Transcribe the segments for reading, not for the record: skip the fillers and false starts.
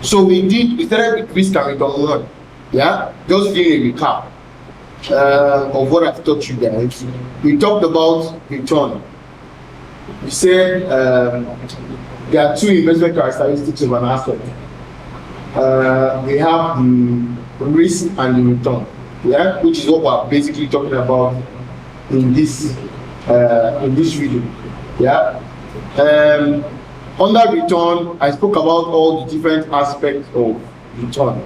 So we started with risk and return 1. Yeah, just doing a recap of what I've taught you guys. We talked about return. We said there are 2 investment characteristics of an asset. We have the risk and the return, yeah, which is what we're basically talking about in this video. Yeah. Under return, I spoke about all the different aspects of return,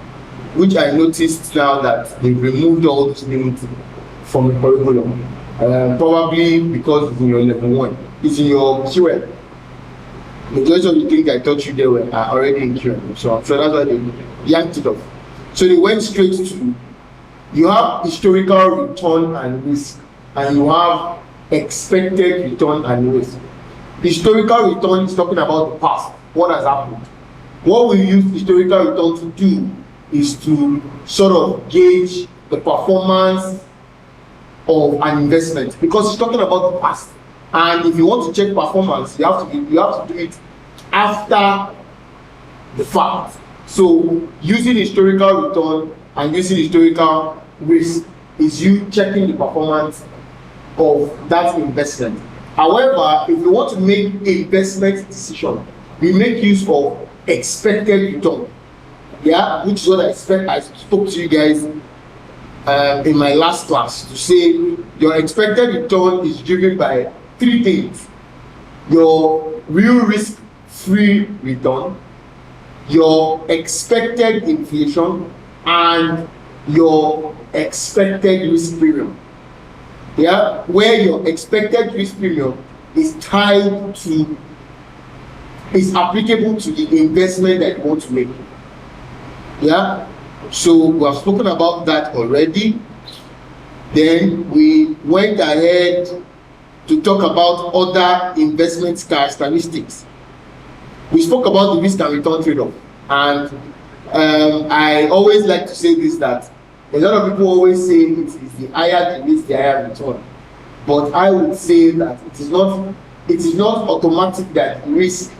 which I noticed now that they've removed all those things from the curriculum. Probably because it's in your level 1. It's in your QL. Majority of the things I taught you there are already in QL. So that's why they yanked it off. So they went straight to, you have historical return and risk, and you have expected return and risk. Historical return is talking about the past, what has happened. What we use historical return to do is to sort of gauge the performance of an investment, because it's talking about the past. And if you want to check performance, you have to do it after the fact. So using historical return and using historical risk is you checking the performance of that investment. However, if you want to make an investment decision, we make use of expected return. Yeah, which is what I spoke to you guys in my last class, to say your expected return is driven by 3 things: your real risk-free return, your expected inflation, and your expected risk premium. Yeah, where your expected risk premium is tied to, is applicable to the investment that you want to make. Yeah, so we have spoken about that already. Then we went ahead to talk about other investment characteristics. We spoke about the risk and return trade-off, and I always like to say this, that a lot of people always say it is the higher the risk, the higher return. But I would say that it is not automatic that risk,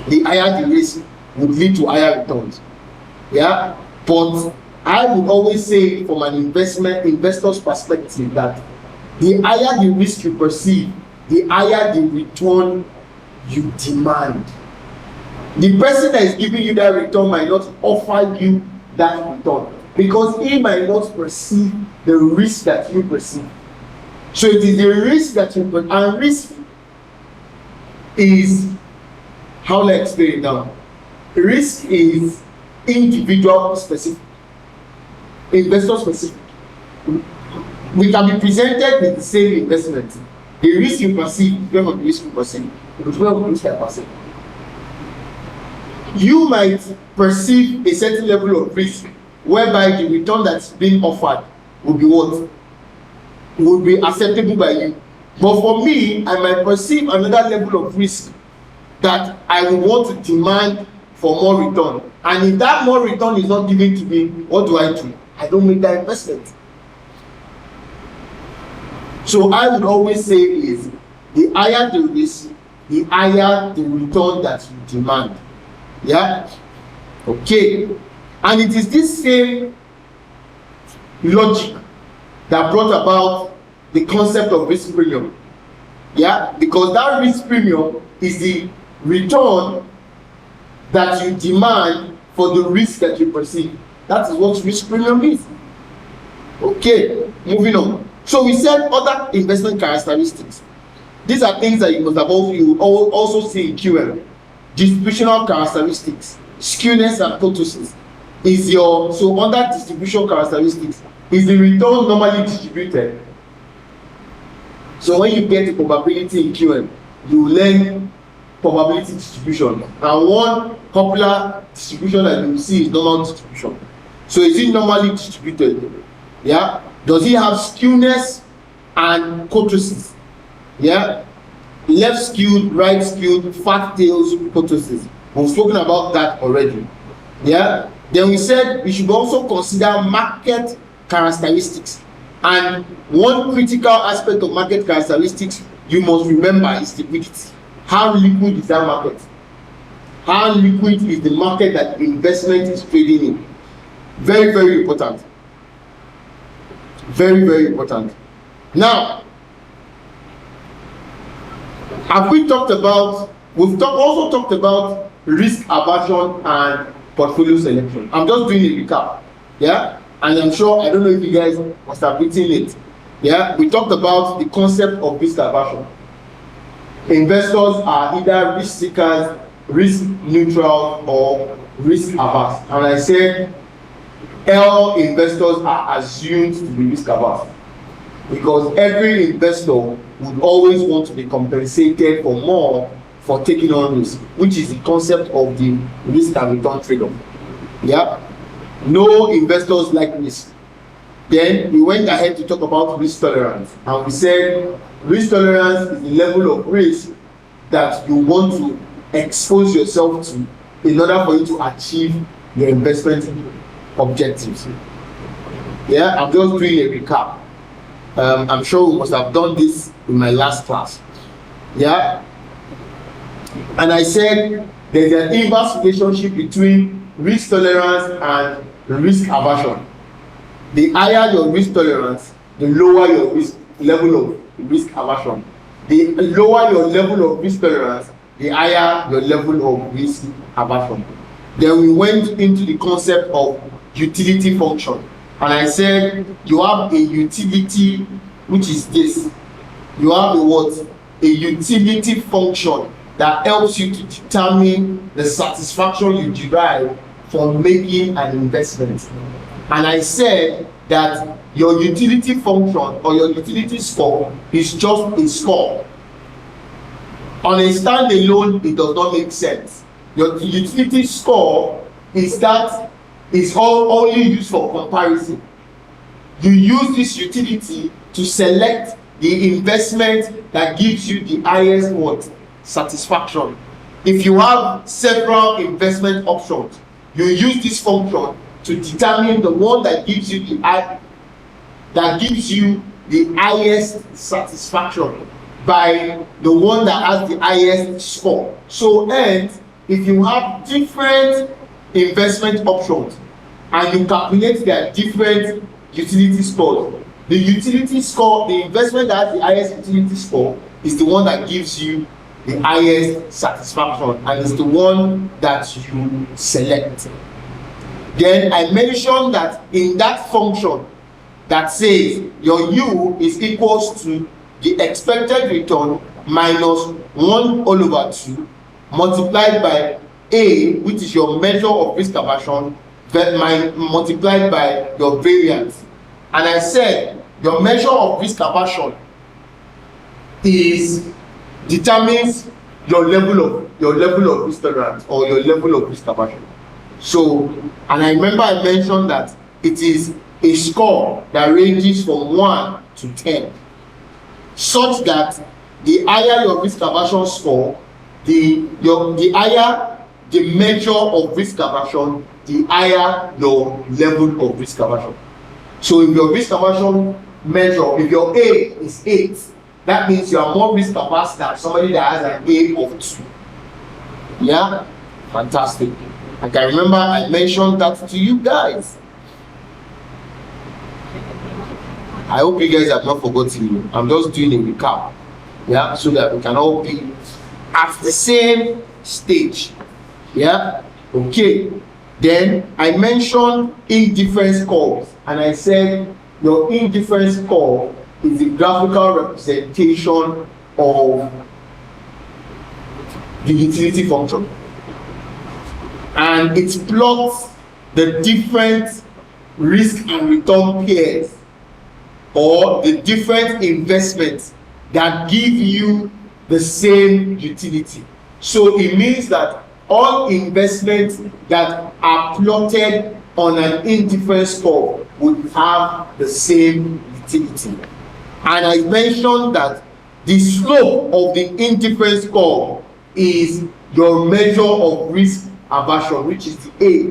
the higher the risk, would lead to higher returns. Yeah, but I would always say from an investor's perspective that the higher the risk you perceive, the higher the return you demand. The person that is giving you that return might not offer you that return, because he might not perceive the risk that you perceive. So it is the risk that you perceive, and risk is, how will I explain it now? Risk is individual specific, investor specific. We can be presented with the same investment. The risk you perceive depends on the risk you perceive. It depends on the risk I perceive. You might perceive a certain level of risk whereby the return that's being offered will be what? Will be acceptable by you. But for me, I might perceive another level of risk that I will want to demand for more return. And if that more return is not given to me, what do? I don't make that investment. So I would always say is, the higher the risk, the higher the return that you demand. Yeah? Okay. And it is this same logic that brought about the concept of risk premium. Yeah? Because that risk premium is the return that you demand for the risk that you perceive. That is what risk premium is. Okay, moving on. So we said other investment characteristics. These are things that you also see in QM. Distributional characteristics, skewness and kurtosis is your, so under distribution characteristics is the return normally distributed. So when you get the probability in QM, you learn probability distribution, and one popular distribution that you will see is normal distribution. So is it normally distributed? Yeah. Does it have skewness and kurtosis? Yeah. Left skewed, right skewed, fat tails, kurtosis. We've spoken about that already. Yeah. Then we said we should also consider market characteristics. And one critical aspect of market characteristics you must remember is liquidity. How liquid is that market? How liquid is the market that investment is trading in? Very, very important. Very, very important. Now, have we talked about, also talked about risk aversion and portfolio selection. I'm just doing a recap. Yeah, and I'm sure, I don't know if you guys must have written it. Yeah, we talked about the concept of risk aversion. Investors are either risk seekers, risk neutral, or risk averse. And I said all investors are assumed to be risk averse, because every investor would always want to be compensated for more for taking on risk, which is the concept of the risk and return trade-off. Yeah, no investors like risk. Then we went ahead to talk about risk tolerance, and we said risk tolerance is the level of risk that you want to expose yourself to in order for you to achieve your investment objectives. Yeah, I'm just doing a recap. I'm sure we must have done this in my last class. Yeah, and I said there's an inverse relationship between risk tolerance and risk aversion. The higher your risk tolerance, the lower your risk level of risk aversion. The lower your level of risk tolerance, the higher your level of risk aversion. Then we went into the concept of utility function, and I said you have a utility, which is this. You have a what? A utility function that helps you to determine the satisfaction you derive from making an investment. And I said that your utility function or your utility score is just a score. On a standalone, it does not make sense. Your utility score is only used for comparison. You use this utility to select the investment that gives you the highest what? Satisfaction. If you have several investment options, you use this function to determine the one that gives you the highest satisfaction by the one that has the highest score. So, and if you have different investment options and you calculate their different utility scores, the utility score, the investment that has the highest utility score is the one that gives you the highest satisfaction, and is the one that you select. Then I mentioned that in that function that says your U is equals to the expected return minus 1/2 multiplied by A, which is your measure of risk aversion, multiplied by your variance. And I said your measure of risk aversion determines your level of risk tolerance or your level of risk aversion. So, and I remember I mentioned that it is a score that ranges from 1 to 10, such that the higher your risk aversion score, the higher the measure of risk aversion, the higher your level of risk aversion. So if your risk aversion measure, if your A is 8, that means you are more risk averse than somebody that has an A of 2. Yeah, fantastic. I can remember I mentioned that to you guys. I hope you guys have not forgotten. I'm just doing a recap, yeah, so that we can all be at the same stage. Yeah, okay. Then I mentioned indifference scores, and I said your indifference score is the graphical representation of the utility function, and it plots the different risk and return pairs or the different investments that give you the same utility. So it means that all investments that are plotted on an indifference score would have the same utility. And I mentioned that the slope of the indifference score is your measure of risk aversion, which is the A.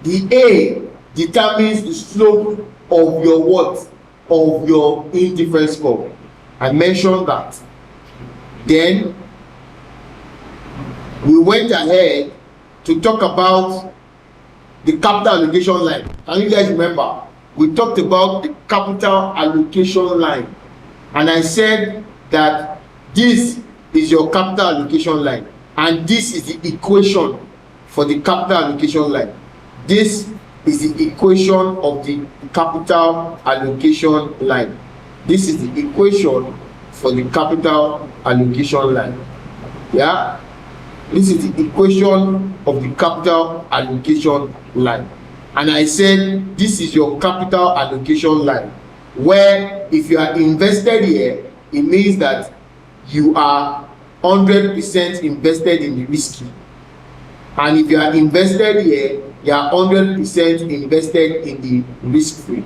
The A determines the slope of your what? Of your indifference score. I mentioned that. Then we went ahead to talk about the capital allocation line. Can you guys remember? We talked about the capital allocation line, and I said that this is your capital allocation line, and this is the equation for the capital allocation line. This is the equation of the capital allocation line. This is the equation for the capital allocation line. Yeah, this is the equation of the capital allocation line. And I said this is your capital allocation line, where if you are invested here, it means that you are 100% invested in the risky. And if you are invested here, you are 100% invested in the risk-free.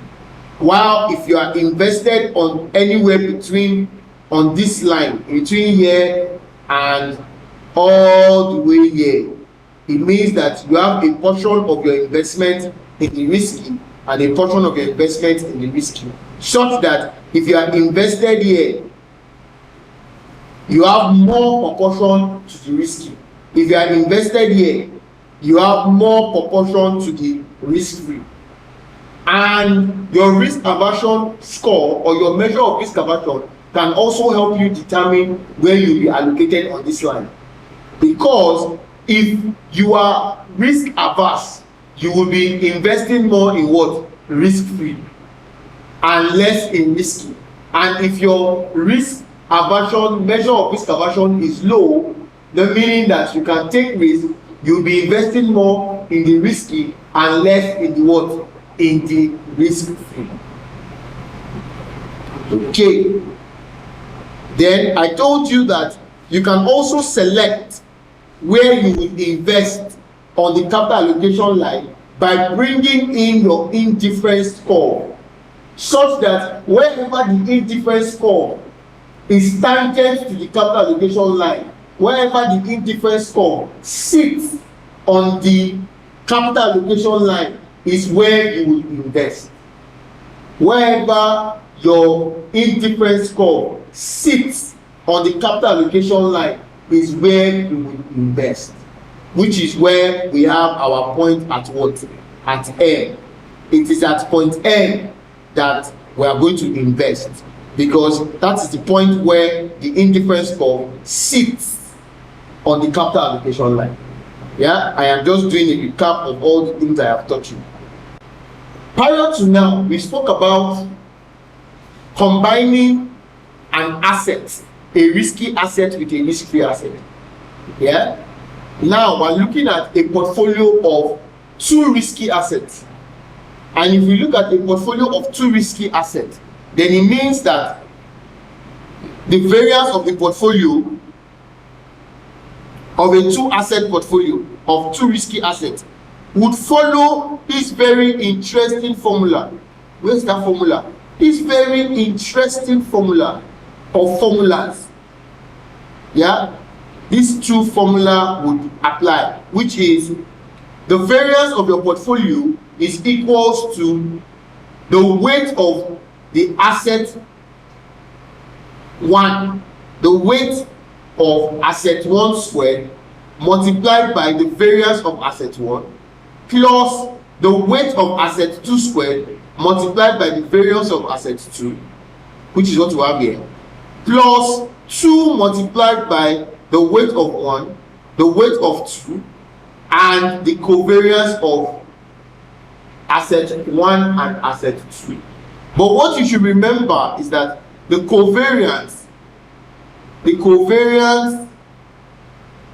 While if you are invested on anywhere between, on this line, between here and all the way here, it means that you have a portion of your investment in the risky and a portion of your investment in the risky, such that if you are invested here, you have more proportion to the risky. If you are invested here, you have more proportion to the risk-free. And your risk aversion score or your measure of risk aversion can also help you determine where you will be allocated on this line. Because if you are risk averse, you will be investing more in what? Risk-free and less in risky. And if your risk aversion, measure of risk aversion is low, then meaning that you can take risk, you'll be investing more in the risky and less in the what? In the risk-free. Okay. Then I told you that you can also select where you will invest on the capital allocation line by bringing in your indifference score, such that wherever the indifference score is tangent to the capital allocation line, wherever the indifference score sits on the capital allocation line is where you will invest. Wherever your indifference score sits on the capital allocation line is where you will invest, which is where we have our point at what? At M. It is at point M that we are going to invest, because that is the point where the indifference score sits on the capital allocation line. Yeah, I am just doing a recap of all the things I have taught you. Prior to now, we spoke about combining an asset, a risky asset with a risk-free asset. Yeah. Now we're looking at a portfolio of two risky assets. And if we look at a portfolio of two risky assets, then it means that the variance of the portfolio of a two asset portfolio of two risky assets would follow this very interesting formula. Where's that formula? This very interesting formula or formulas. Yeah, these two formula would apply, which is the variance of your portfolio is equals to the weight of the asset 1, the weight of asset 1 squared multiplied by the variance of asset 1 plus the weight of asset 2 squared multiplied by the variance of asset 2, which is what we have here, plus 2 multiplied by the weight of 1, the weight of 2, and the covariance of asset 1 and asset 2. But what you should remember is that the covariance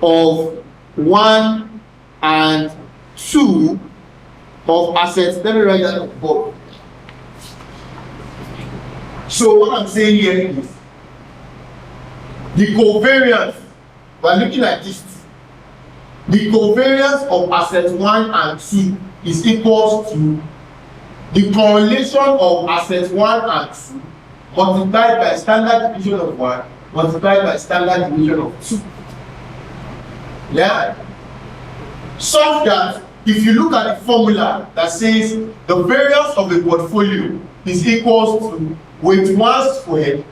of 1 and 2 of assets, let me write that on the board. So what I'm saying here is the covariance, we're looking at this, the covariance of assets 1 and 2 is equals to the correlation of assets 1 and 2 multiplied by standard division of 1 multiplied by standard division of 2. Yeah? Such that if you look at the formula that says the variance of a portfolio is equals to weight 1 squared,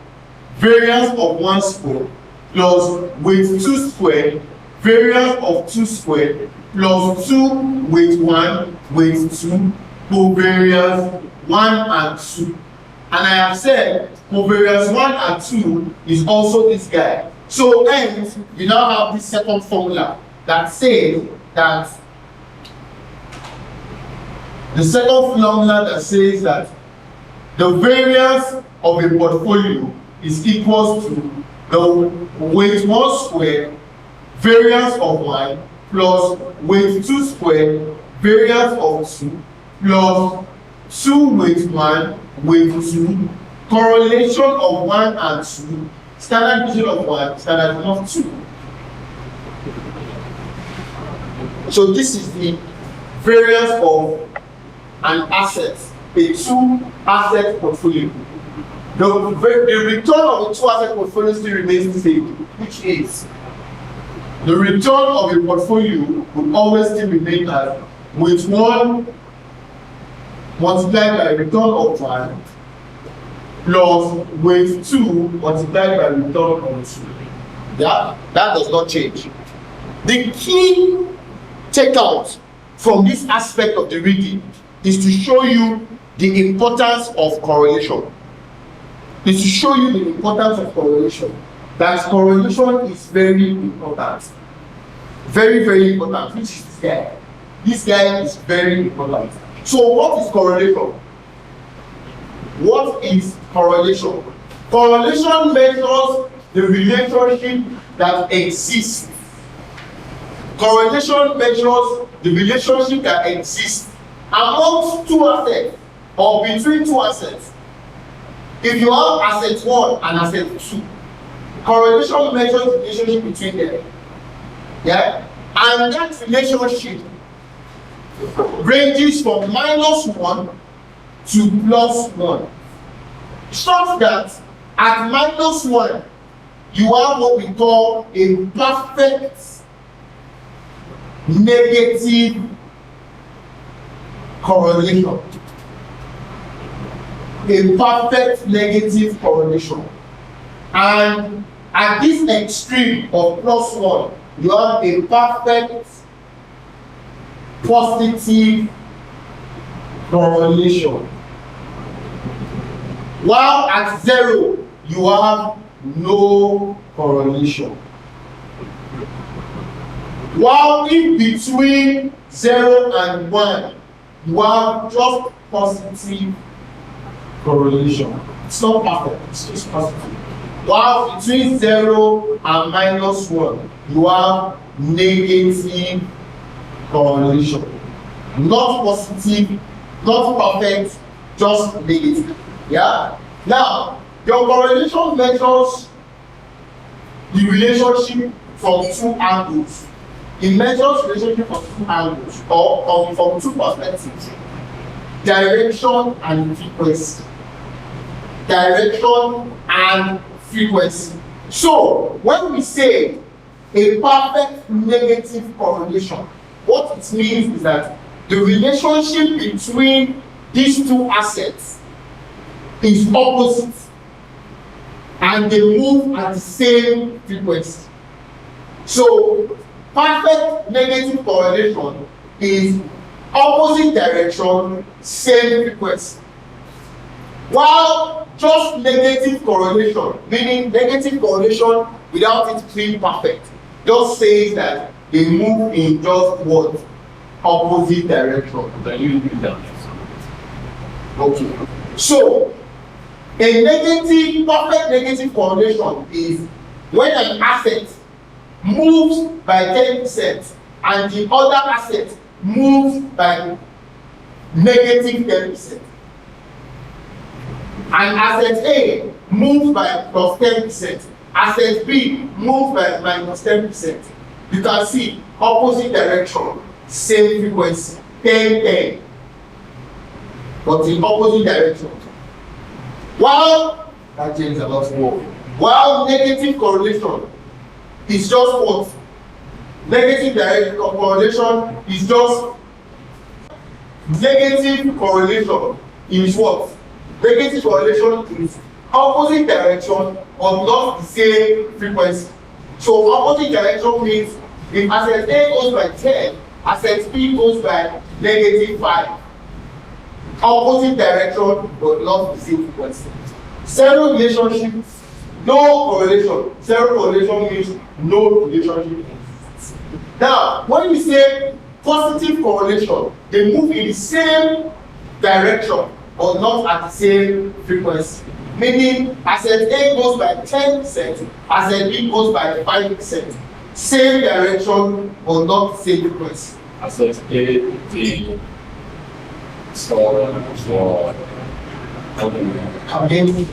variance of 1 squared, plus weight 2 squared, variance of 2 squared, plus 2 with 1 with 2, covariance 1 and 2. And I have said covariance 1 and 2 is also this guy. So hence, you now have this second formula that says that the variance of a portfolio is equals to the weight 1 square variance of 1 plus weight 2 square variance of 2 plus 2 weight 1 weight 2 correlation of 1 and 2 standard deviation of 1 standard deviation of 2. So this is the variance of an asset, a 2-asset portfolio. The return of a 2-asset portfolio still remains the same, which is the return of a portfolio will always still remain as with 1 multiplied by return of 1 plus with 2 multiplied by return of 2. Yeah, that does not change. The key takeout from this aspect of the reading is to show you the importance of correlation. Is to show you the importance of correlation. That correlation is very important. Very, very important. Which is this guy? This guy is very important. So what is correlation? What is correlation? Correlation measures the relationship that exists. Correlation measures the relationship that exists amongst 2 assets or between 2 assets. If you have asset 1 and asset 2, correlation measures the relationship between them. Yeah? And that relationship ranges from -1 to +1. Such that at -1, you have what we call a perfect negative correlation. A perfect negative correlation. And at this extreme of +1, you have a perfect positive correlation. While at 0, you have no correlation. While in between 0 and 1, you have just positive correlation. It's not perfect, it's just positive. While between 0 and -1, you have negative correlation. Not positive, not perfect, just negative. Yeah? Now, your correlation measures the relationship from 2 angles. It measures relationship from 2 angles or from 2 perspectives. Direction and frequency. Direction and frequency. So, when we say a perfect negative correlation, what it means is that the relationship between these 2 assets is opposite and they move at the same frequency. So, perfect negative correlation is opposite direction, same frequency. While just negative correlation, meaning negative correlation without it being perfect, just says that they move in just what? Opposite direction. Okay. So, a negative, perfect negative correlation is when an asset moves by 10% and the other asset moves by negative 10%. And asset A moves by +10%. Asset B moves by -10%. You can see opposite direction, same frequency, 10-10, but in opposite direction. While that changes a lot more. While negative correlation is just what? Negative direct correlation is just negative correlation is what? Negative correlation is opposite direction but not the same frequency. So opposite direction means if asset A goes by 10 asset B goes by -5. Opposite direction but not the same frequency. Zero relationship, no correlation. Zero correlation means no relationship exists. Now, when you say positive correlation, they move in the same direction but not at the same frequency. Meaning, asset A goes by 10%, asset B goes by 5%. Same direction but not same frequency. Asset A, B, so can end.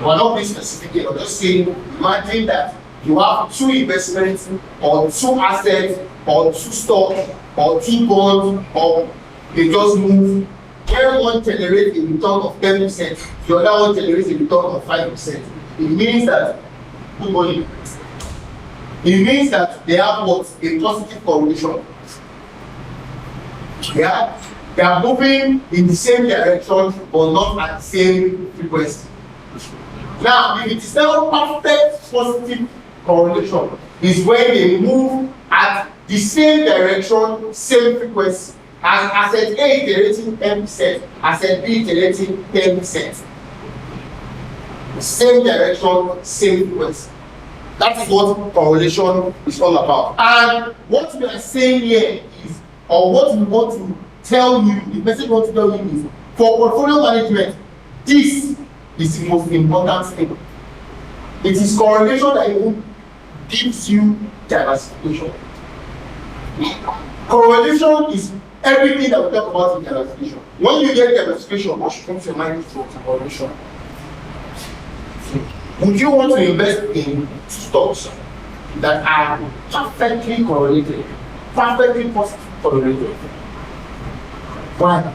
We're not being specific here, we're just saying, imagine that you have two investments or two assets or two stocks or two bonds, or they just move. One generates a return of 10%, the other one generates a return of 5%. It means that good money. It means that they have what? A positive correlation. Yeah, they are moving in the same direction but not at the same frequency. Now, if it is now perfect positive correlation, is when they move at the same direction, same frequency. As asset A is generating 10%, asset B is generating 10%. Same direction, same frequency. That is what correlation is all about. And what we are saying here is, or what we want to tell you, the message we want to tell you is, for portfolio management, this is the most important thing. It is correlation that even gives you diversification. Correlation is everything that we talk about in diversification. When you get diversification, what should come to your mind is correlation. Would you want to invest in stocks that are perfectly correlated, perfectly positive correlated? Why?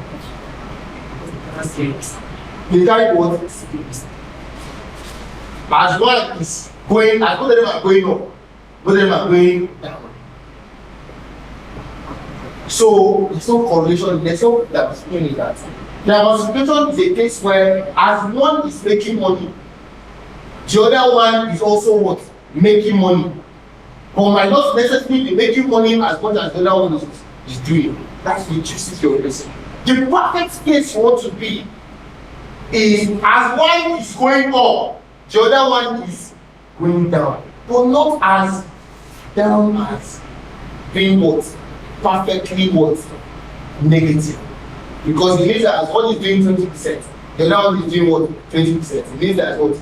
The guy what? As one is going, as both of them are going up, both of them are going down. So there's no correlation, there's no diversification in that. Diversification is a case where as one is making money, the other one is also what? Making money. But might not necessarily be making money as much as the other one is doing. That's the juicy theoretic. The perfect case you want to be is as one is going up, the other one is going down. But not as down as being what? Perfectly what? Negative. Because it means that as one is doing 20%, the other one is doing what? 20%. It means that what?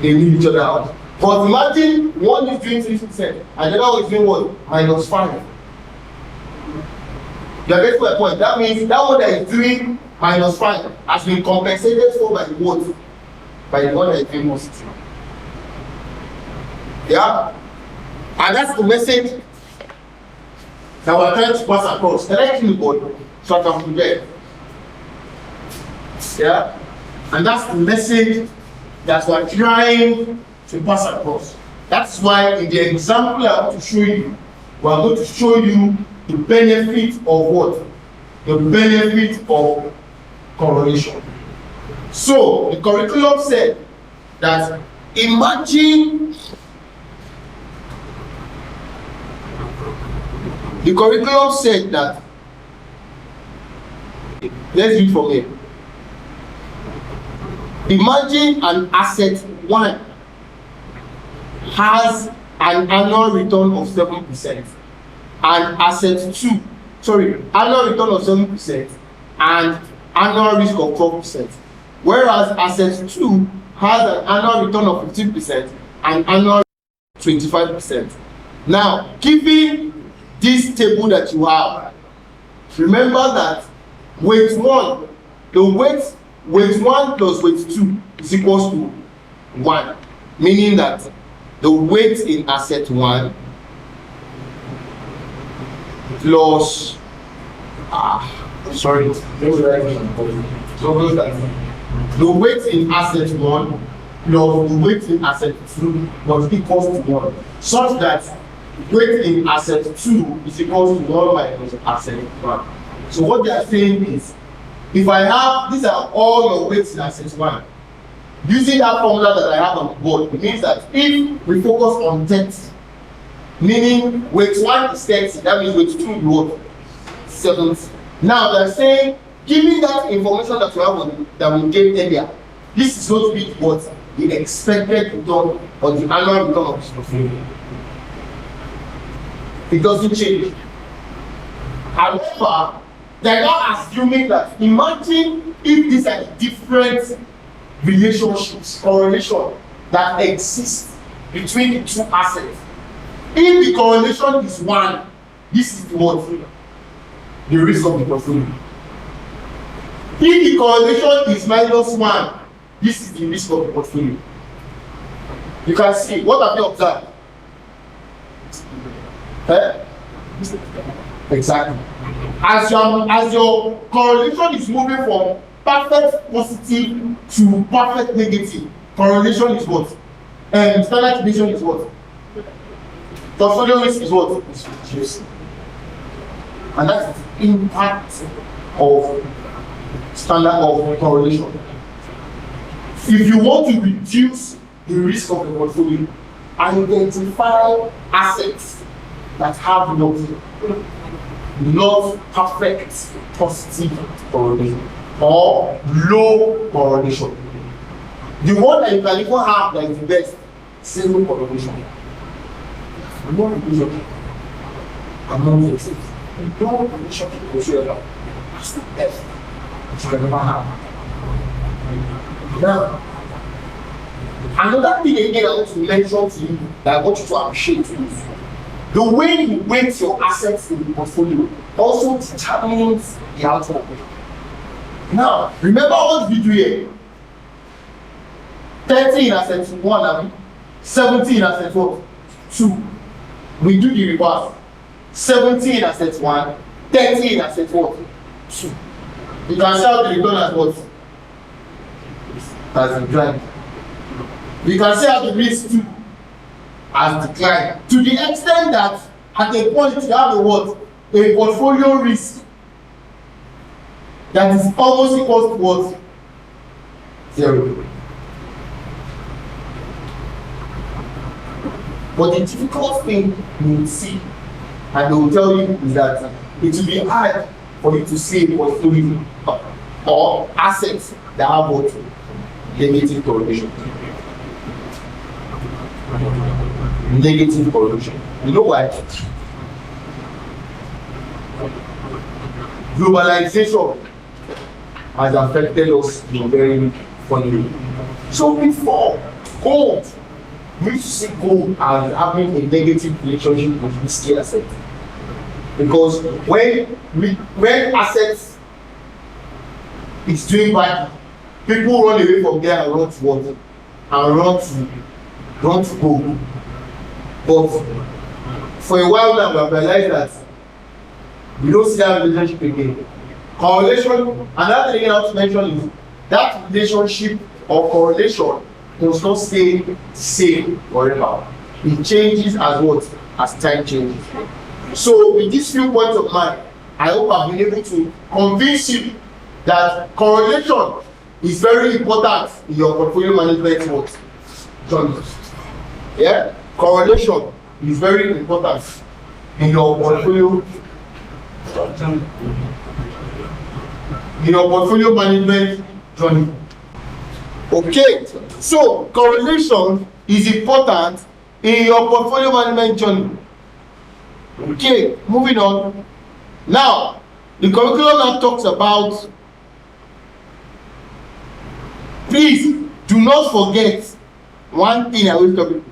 They need each other out. But imagine one is doing 20% and the other one is doing what? -5. You are getting my point. That means that one that is doing -5 has been compensated for by the what? By the one that is doing most. Yeah? And that's the message that we're trying to pass across. Can I kill God so I can project? Yeah? And that's the message that we're trying to pass across. That's why in the example I want to show you, we're going to show you the benefit of what? The benefit of correlation. So the curriculum said that imagine the curriculum said that, let's read from here. Imagine an asset 1 has an annual return of 7% and asset 2, annual return of 7% and annual risk of 12%. Whereas asset 2 has an annual return of 15% and annual 25%. Now, given this table that you have, remember that weight 1, the weight 1 plus weight 2 is equals to 1, meaning that the weight in asset 1 plus the weight in asset 1 plus the weight in asset 2 was equals to 1, such that weight in asset 2 is equals to 1 minus asset 1. So what they are saying is, if I have, these are all your weights in asset 1, using that formula that I have on the board, it means that if we focus on debt, Meaning weight 1 is 30, that means weight 2 is what? 70. Now they're saying, given that information that we have on, that we gave earlier, this is going to be what? The expected return or the annual return of this portfolio. It doesn't change. However, they're not assuming that. Imagine if these are different relationships, correlation that exists between the two assets. If the correlation is 1, this is what? The risk of the portfolio. If the correlation is -1, this is the risk of the portfolio. You can see, what have you observed? Exactly. As your correlation is moving from perfect positive to perfect negative, correlation is what? Standard deviation is what? Portfolio risk is what? It's reducing. And that's the impact of standard of correlation. If you want to reduce the risk of the portfolio, identify assets that have not perfect positive correlation or low correlation. The one that you can even have that is the best, zero correlation. Among the things, no correlation whatsoever. That's the best that you can ever have. Now, another thing again I want to mention to you that I want you to appreciate is the way you weight your assets in the portfolio also determines the outcome. Now, remember what we do here. 30 in asset 1, 70 in asset 2. We do the reverse. 70 in asset 1, 30 in asset 2. You can sell the return as what? As decline. You can sell the risk too as decline. To the extent that at a point you have a what? A portfolio risk that is almost equal to what? 0. But the difficult thing you will see, and they will tell you, is that it will be hard for you to see a portfolio or assets that have what? Negative correlation. Negative correlation. You know why? Globalization has affected us in a very funny way. So before, gold, we used to see gold as having a negative relationship with risky assets. Because when assets is doing bad, people run away from there and run to what? And run to gold. But for a while now, we have realized that we don't see that relationship again. Correlation, another thing I want to mention is that relationship or correlation does not stay the same forever. It changes as what? As time changes. So with these few points of mine, I hope I've been able to convince you that correlation is very important in your portfolio management journey. Yeah? Correlation is very important in your portfolio management journey. Okay, so correlation is important in your portfolio management journey. Okay, moving on. Now, the curriculum now talks about, please do not forget one thing I will tell you.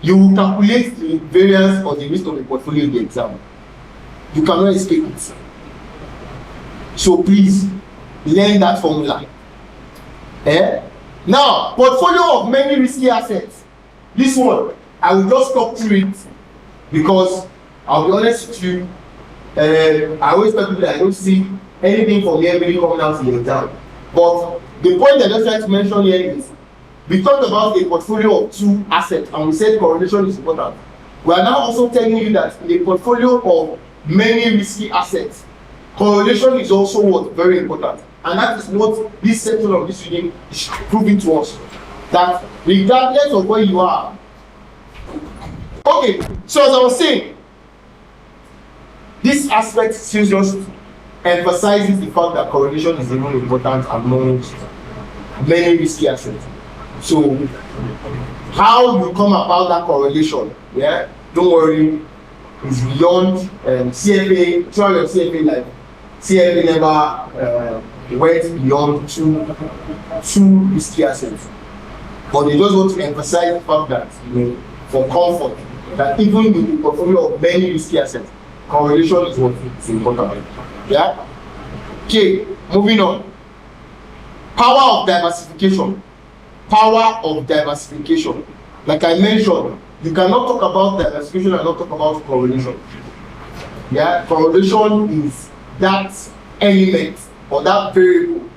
You will calculate the variance or the risk of the portfolio in the exam. You cannot escape it. So please learn that formula. Now, portfolio of many risky assets. This one, I will just talk through it because I'll be honest with you. I always tell people that I don't see anything from here really coming out in the exam. But the point I just trying to mention here is we talked about a portfolio of 2 assets and we said correlation is important. We are now also telling you that in a portfolio of many risky assets, correlation is also what? Very important. And that is what this section of this reading is proving to us. That regardless of where you are Okay, so as I was saying, this aspect still just emphasizes the fact that correlation is even important amongst many risky assets. So, how you come about that correlation, yeah, don't worry, is beyond CFA, throughout your CFA life. CFA never went beyond two risky assets. But they just want to emphasize the fact that, for comfort, that even with the portfolio of many risky assets, correlation is what is important. Yeah? Okay, moving on. Power of diversification. Power of diversification. Like I mentioned, you cannot talk about diversification and not talk about correlation. Yeah, correlation is that element or that variable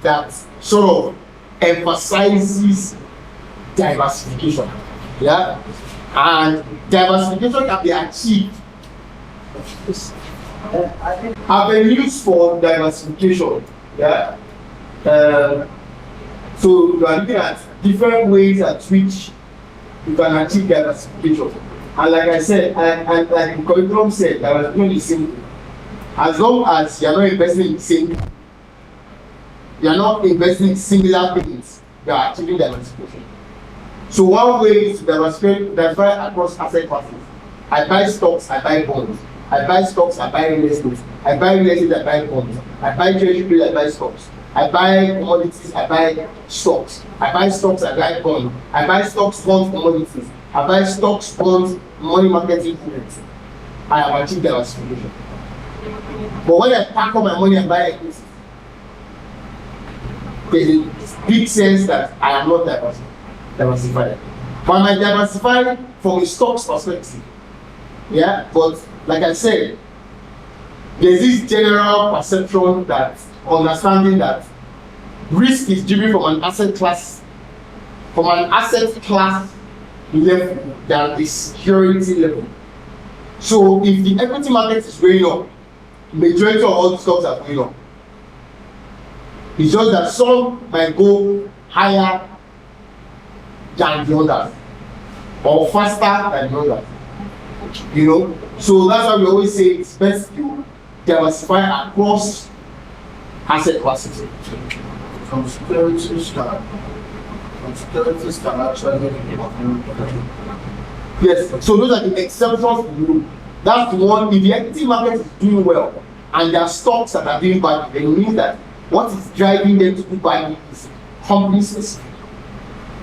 that sort of emphasizes diversification. Yeah, and diversification can be achieved. Avenues for diversification. Yeah. So you are looking at different ways at which you can achieve diversification. And like I said, and like the curriculum said, diversification is simple. As long as you are not investing in the same, you are not investing in similar things, you are achieving diversification. So one way is to diversify across asset classes. I buy stocks, I buy bonds. I buy stocks, I buy real estate. I buy real estate, I buy bonds. I buy treasury bills, I buy stocks. I buy commodities, I buy stocks. I buy stocks, I buy bonds. I buy stocks, bonds, commodities. I buy stocks, bonds, money market instruments. I have achieved diversification. But when I pack up my money and buy equities, there's a big sense that I am not diversified. But I diversify from a stocks perspective. Yeah, but like I said, there's this general perception that understanding that risk is driven from an asset class level than the security level. So if the equity market is going up, majority of all the stocks are going up. It's just that some might go higher than the others or faster than the others. So that's why we always say it's best to diversify across asset classes. Some securities can actually. Yes, so those are the exceptions to the rule. That's the one. If the equity market is doing well and there are stocks that are doing bad, then it means that what is driving them to do bad is company specific,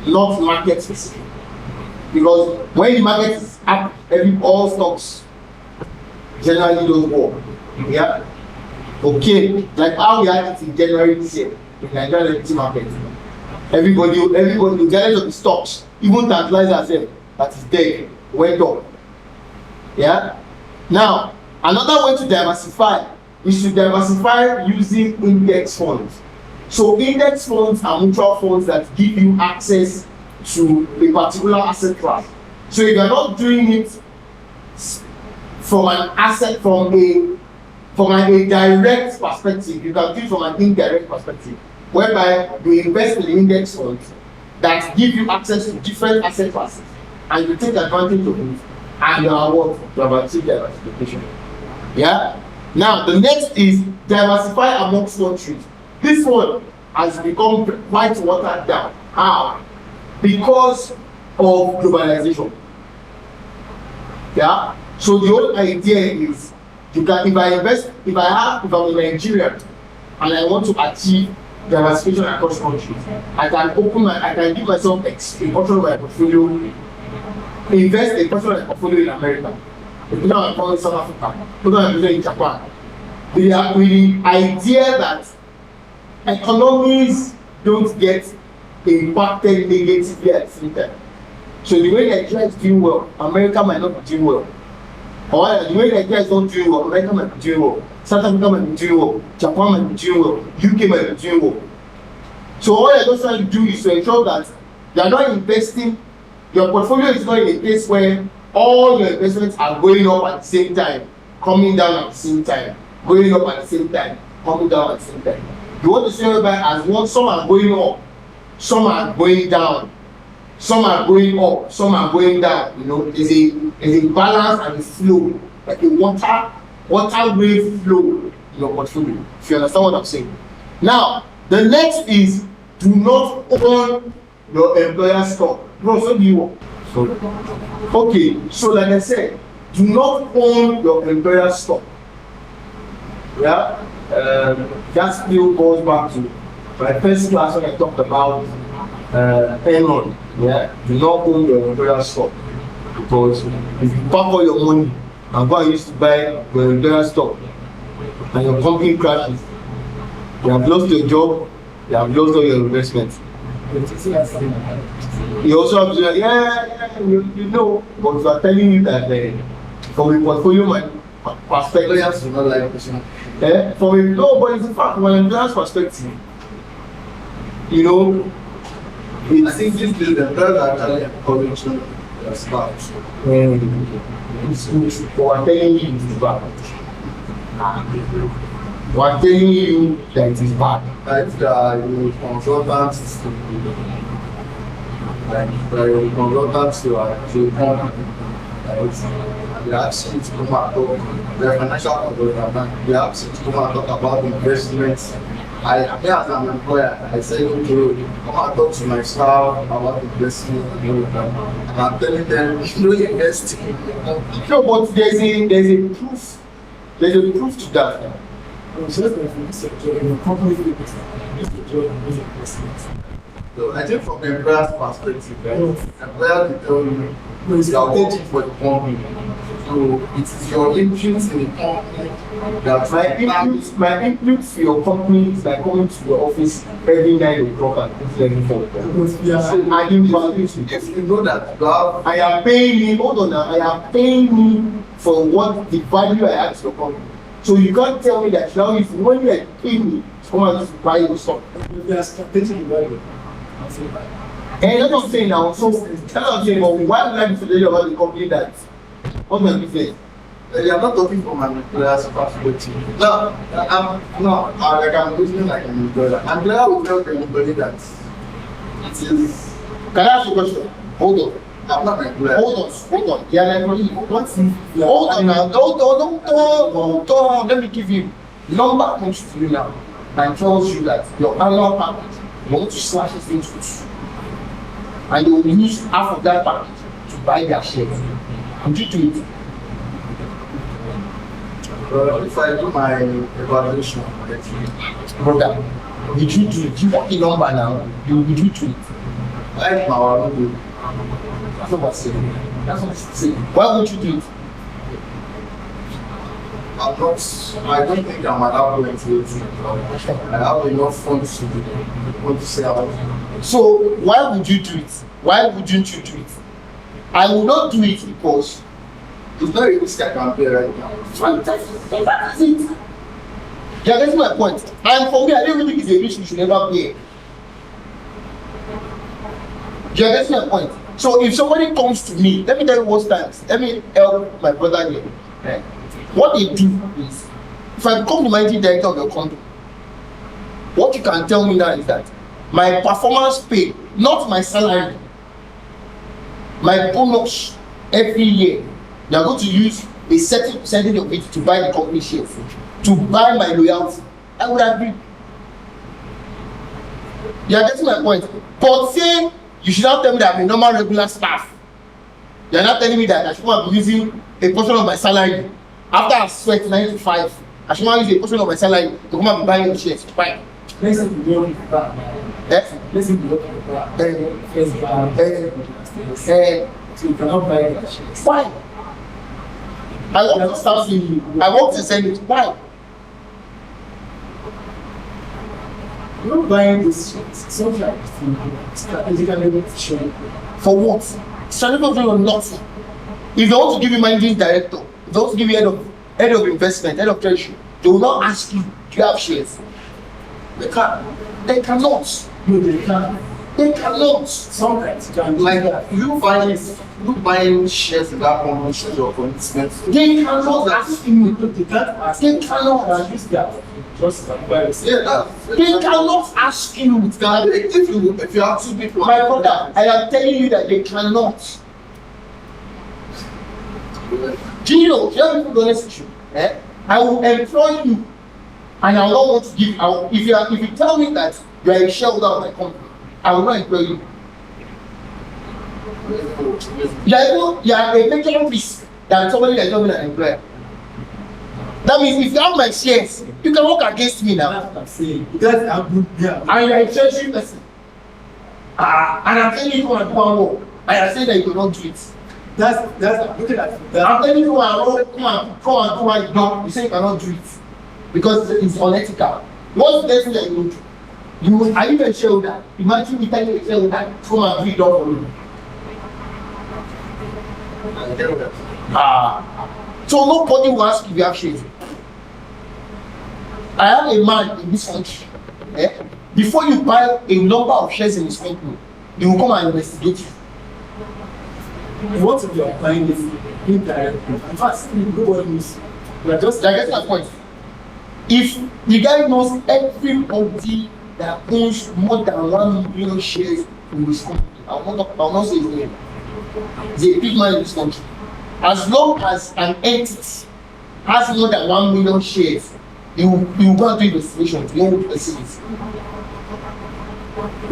not market specific. Because when the market is up, all stocks generally don't go. Yeah. Okay. Like how we had it in January this year in Nigerian equity market. Everybody, regardless of the stocks, even tantalizer that is dead, went up. Yeah. Now, another way to diversify is to diversify using index funds. So index funds are mutual funds that give you access to a particular asset class. So if you are not doing it from a direct perspective, you can do it from an indirect perspective, whereby you invest in index funds that give you access to different asset classes, and you take advantage of it, and you are what? You have achieved diversification. Yeah. Now the next is diversify amongst countries. This one has become quite watered down. How? Because of globalization. Yeah. So the whole idea is if I'm a Nigerian and I want to achieve diversification across countries, I can give myself a portion of my portfolio, invest a portion of my portfolio in America, a portion of my portfolio in South Africa, a portion of my portfolio in Japan. With the idea that economies don't get impacted negatively at the same time. So the way Nigeria is doing well, America might not be doing well. Or the way Nigeria is not doing well, America might be doing well, South Africa might be doing well, Japan might be doing well, UK might be doing well. So all you're just trying to do is to ensure that you are not investing, your portfolio is not in a place where all your investments are going up at the same time, coming down at the same time, going up at the same time, coming down at the same time. You want to say whereby as one, some are going up, some are going down. some are going up, some are going down. You know, there's a balance and a flow, like a water wave flow in your portfolio. If you understand what I'm saying. Now, the next is do not own your employer stock. Bro, so do you want? Okay, so like I said, do not own your employer stock. Yeah, that still goes back to my first class when I talked about Enron. Yeah, do not own your employer stock, because if you pack all your money and go and use to buy your employer stock and your company crashes, you have lost your job, you have lost all your investments. You also have to you know, but we are telling you that from a portfolio perspective, from a but it's in fact from an employer's perspective, you know, I think this is the third actually encouraging the staff. We're telling you it is bad. We're telling you that it is bad. Like you consultants, like consultants to come, they ask you to come and talk. The financial consultant, they ask you to come and talk about investments. Me as an employer, I say, okay, come and talk to my staff about investment. And I'm telling them, you investing. No, but there's a proof. There's a proof to that. So I think from the employer's perspective, the employer will tell you, you are working for the company. So it is your input in the company that my input for your company is by coming to your office every 9 o'clock and 11:00. So I give value to if you know that you have, I am paying me, hold on now, I am paying me for what the value I add to your company. So you can't tell me that now if when you are paying me, someone has to buy your stock. They are strategic value. And that's what I'm saying now. So that's what I'm saying. But why would I be telling you about the company that? What's my business? you are not talking from an employer's perspective. No, I'm listening like an employer. Employer will tell the employee that it is. Can I ask you a question? Hold on. I'm not an employer. Hold on. Yeah, like, what's hold on now. Don't. Let me give you. Number comes to you now and tells you that your annual package, you want to slash it into two. And you will use half of that package to buy their shares. Would you do it? If I do my evaluation, Brother, would you do it? You want the number now? Would you do it? I will do. That's what I'm saying. That's what I'm saying. Why would you do it? I don't think I'm allowed to influence it. I have enough funds to do what to say about it. So why would you do it? Why wouldn't you do it? I will not do it because it's not a risk I can pay right now. That is it. Yeah, that's my point. And for me, I don't even think it's a risk you should never pay. Yeah, that's my point. So if somebody comes to me, let me tell you what times. Let me help my brother here. Right? What they do is, if I become the managing director of your company, what you can tell me now is that my performance pay, not my salary, my bonus every year, they are going to use a certain percentage of it to buy the company shares, to buy my loyalty. I would agree. You are getting my point. But say you should not tell me that I'm a normal regular staff. You are not telling me that I should not be using a portion of my salary. After I sweat 9 to 5, I should not use a portion of my salary to come and be buying shares. Why? Let's say you don't have that. Yes? Let's say you don't have that. First bank. So you cannot buy that shares. Why? I want to start seeing. I want to send it. Why? You're not buying this shares. Something like strategically positioned. For what? Strategy or nothing. If they want to give you managing director, if they want to give you head of investment, head of treasury, they will not ask you, do you have shares? They cannot. No, they can't. They cannot. Sometimes you can do Like that. you buying shares in that company, shares of investment. They cannot ask you. They can't ask. They cannot. Use that. Just like virus. Yeah, that's They cannot ask you. if you have two people. My brother, I am telling you that they cannot. Do you know? Let me be honest with you. I will employ you, and I will not want to give. If you tell me that you are a shareholder of my company, I will not employ you. You are a major risk than somebody that is not an employer. That means if you have my shares, you can work against me now. That's what I'm saying. That's a good, yeah. And you are a treasury person. And I'm telling you to go and do one more. And I say that you cannot do it. That's looking at that. I'm telling you to go and come and do what you don't. You say you cannot do it because it's unethical. What's the next thing that you do? You are you a shareholder? Imagine me telling you a shareholder come and do it all for you. So nobody will ask if you have shares. I have a man in this country. Before you buy a number of shares in his company, they will come and investigate you. What if you are buying this indirectly? In fact, nobody knows. You are just Like, that's my point. If the guy knows everybody that owns more than 1 million shares in this company, I will not say his name. He's a big man in this country. As long as an entity has more than 1 million shares, you will go and do investigations. You won't pursue it.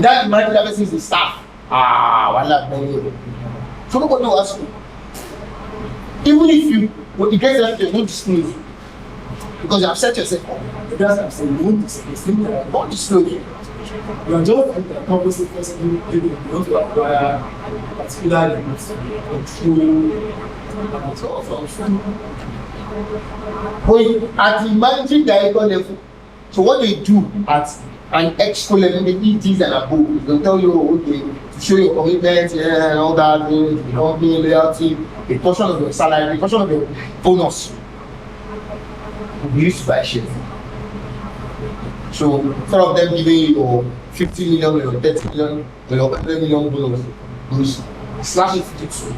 That imagine that person is the staff. So nobody will ask you. Even if you get that, you won't disclose because you have set yourself up. that's what I'm saying. You won't disclose. Don't disclose. You are just like a composite person. You want to acquire particular limits, control, and so on. But at the managing director level, so what they do at an exco level, they eat these and above. They'll tell you, okay, to show your commitment, and all that, the company, loyalty, a portion of your salary, a portion of your bonus will be used to buy shares. So instead of them giving you 50 million or 30 million or 100 million bonus, you slash it to 2.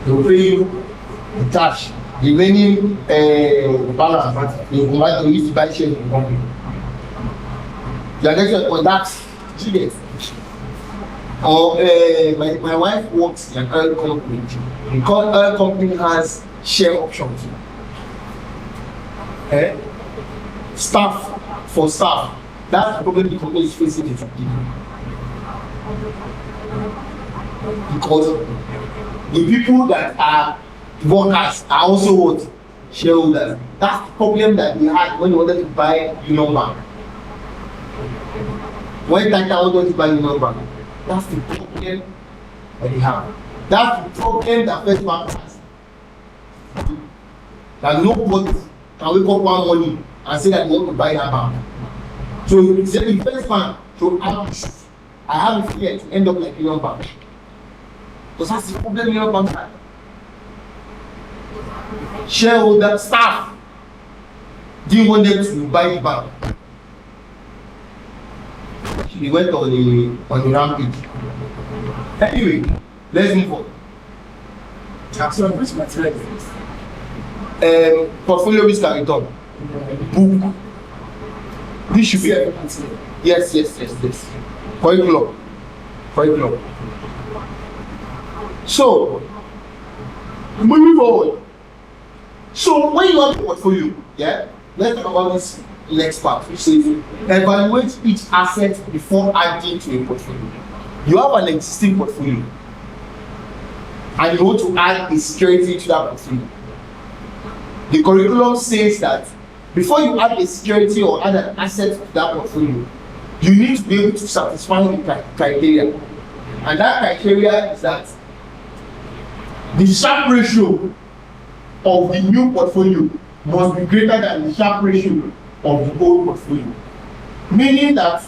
They'll pay you the cash. The remaining balance, you use to buy shares in the company. You are getting on that. Yes. Or my wife works in an oil company. The oil company has share options. Staff for staff. That's the problem the company is facing today. Because the people that are workers are also what? Shareholders. That's the problem that we had when we wanted to buy Union Bank. When Tata wanted to buy Union Bank, that's the problem that we have. That's the problem that First Bank has. That nobody can wake up one morning and say that they want to buy that bank. So the First Bank, so I have a fear to end up like Union Bank. Because that's the problem Union Bank has. Shareholder staff didn't want them to buy the bank. He went on the rampage. Anyway, let's move on. So which material is this? Portfolio risk and return. Book. This should be yes. Curriculum. So moving forward. So when you have a portfolio, let's talk about this next part, which says evaluate each asset before adding to a portfolio. You have an existing portfolio and you want to add a security to that portfolio. The curriculum says that before you add a security or add an asset to that portfolio, you need to be able to satisfy the criteria. And that criteria is that the Sharpe ratio of the new portfolio must be greater than the Sharpe ratio of the old portfolio. Meaning that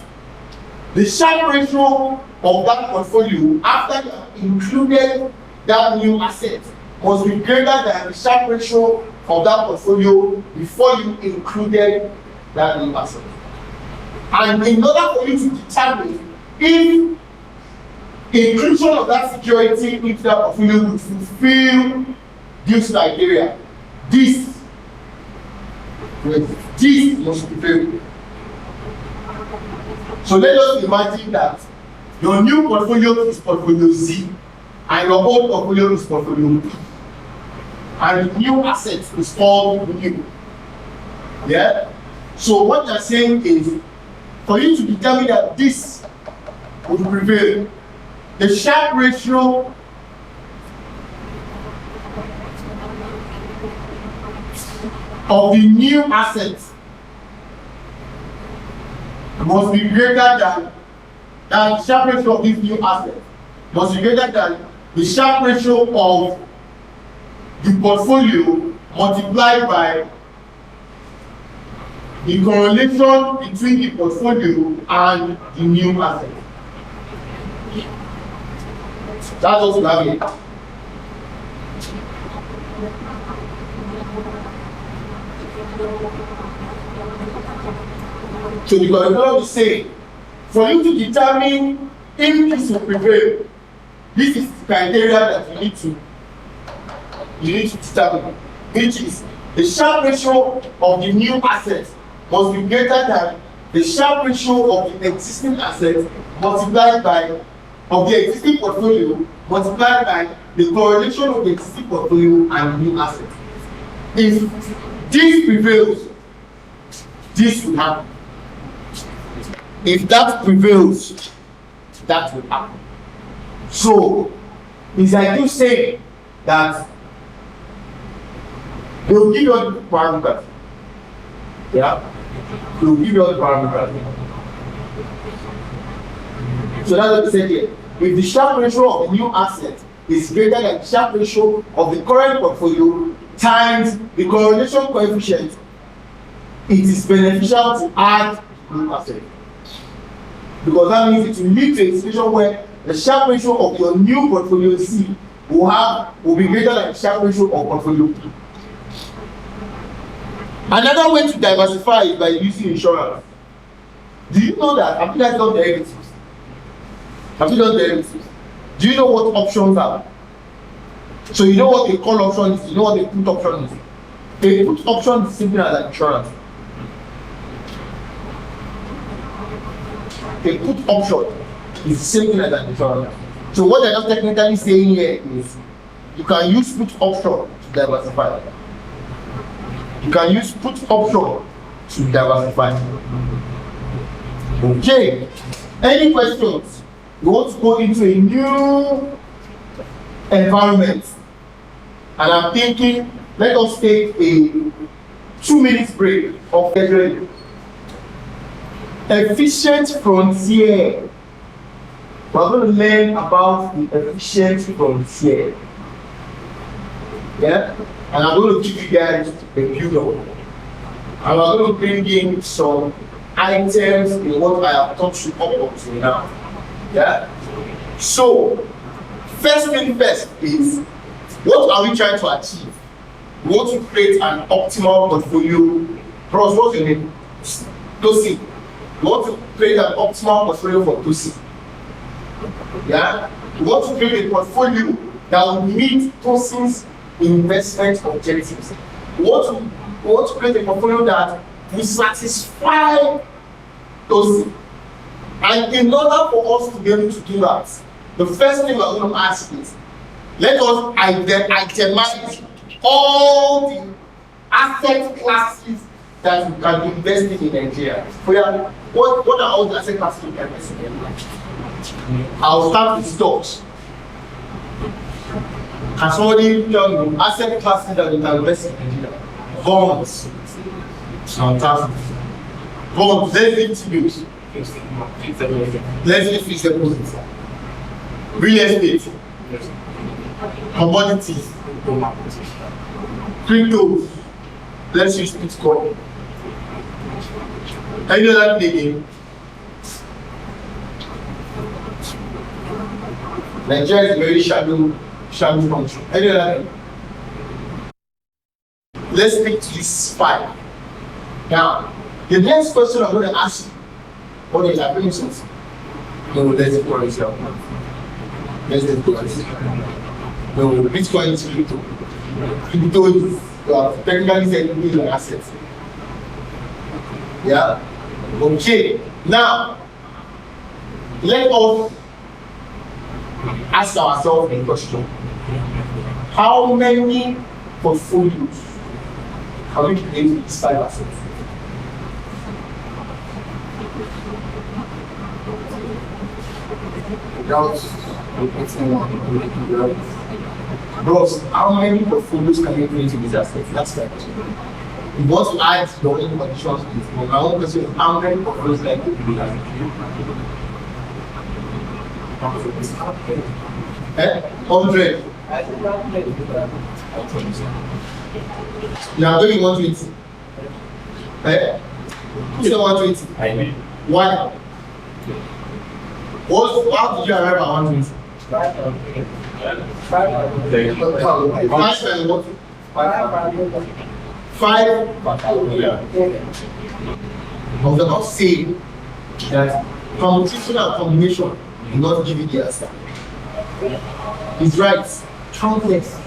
the Sharpe ratio of that portfolio after you have included that new asset must be greater than the Sharpe ratio of that portfolio before you included that new asset. And in order for you to determine if inclusion of that security into that portfolio would fulfill this criteria, this must fulfill. So let us imagine that your new portfolio is portfolio Z and your old portfolio is portfolio B. And the new asset is called new. Yeah? So what you're saying is, for you to determine that this would prevail, the Sharpe ratio of the new asset must be greater than the Sharpe ratio of this new asset must be greater than the Sharpe ratio of the portfolio multiplied by the correlation between the portfolio and the new asset. That's what we have here. So the curriculum is saying, for you to determine if this will prevail, this is the criteria that you need to determine, which is the Sharpe ratio of the new asset must be greater than the Sharpe ratio of the existing asset multiplied by of the existing portfolio multiplied by the correlation of the existing portfolio and the new asset. If this prevails, this will happen. If that prevails, that will happen. So it's like you say that they will give you all the parameters. Yeah? They will give you all the parameters. So that's what they said here. If the Sharpe ratio of the new asset is greater than the Sharpe ratio of the current portfolio times the correlation coefficient, it is beneficial to add new asset. Because that means it will lead to a situation where the Sharpe ratio of your new portfolio C will be greater than the Sharpe ratio of portfolio B. Another way to diversify is by using insurance. Do you know that? Have you guys done derivatives? Have you done derivatives? Do you know what options are? So you know what a call option is, you know what a put option is. A put option is simply as an insurance. A put option is the same thing as an insurance. So what they're just technically saying here is you can use put option to diversify. You can use put option to diversify. Okay. Any questions? You want to go into a new environment, and I'm thinking, let us take a 2-minute break of scheduling. Efficient frontier. We're going to learn about the efficient frontier. Yeah? And I'm going to give you guys a build-up. And I'm going to bring in some items in what I have taught you up to now. Yeah? So, first thing first is, what are we trying to achieve? We want to create an optimal portfolio. Bros, what's your name? Tosi. We want to create an optimal portfolio for Tosi. Yeah? We want to create a portfolio that will meet Tosi's investment objectives. We want to create a portfolio that will satisfy Tosi. And in order for us to be able to do that, the first thing we're going to ask is, let us itemize all the asset classes that you can invest in Nigeria. What are all the asset classes you can invest in? I'll start with stocks. Can somebody tell me asset classes that you can invest in Nigeria? Bonds. Fantastic. Bonds, let's leave to let's leave fixed deposits. Real estate. Commodities. Crypto. Let's use Bitcoin. Any other thing? Nigeria is very shallow country. Any other thing? Let's stick to this 5. Now, the next question I'm going to ask What is that? Instance. No, let's go and sell. Let's go and see. No, Bitcoin is crypto. Crypto is technically said is an asset. Yeah. Okay. Now, let us ask ourselves a question. How many portfolios have we created with these 5 assets? Without repeating one. Bros, how many portfolios can you create with these assets? That's right. You want to add your own conditions with my own question is how many portfolios can you create with these assets? 100. You are going 120. You say 120. Why? How did you arrive at 120? 5 and what? 5. I was about to say that computation and combination will not give you the answer. It's right. Countless.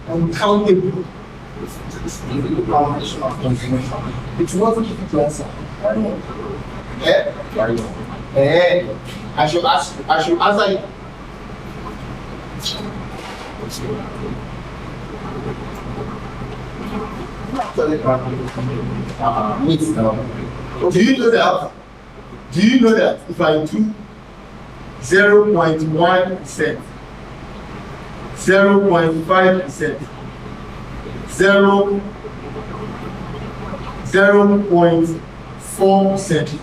Uncountable. It wasn't give you the answer. I should answer it. Wait now. Do you know that if I do 0.1%, 0.5%, 0.4%,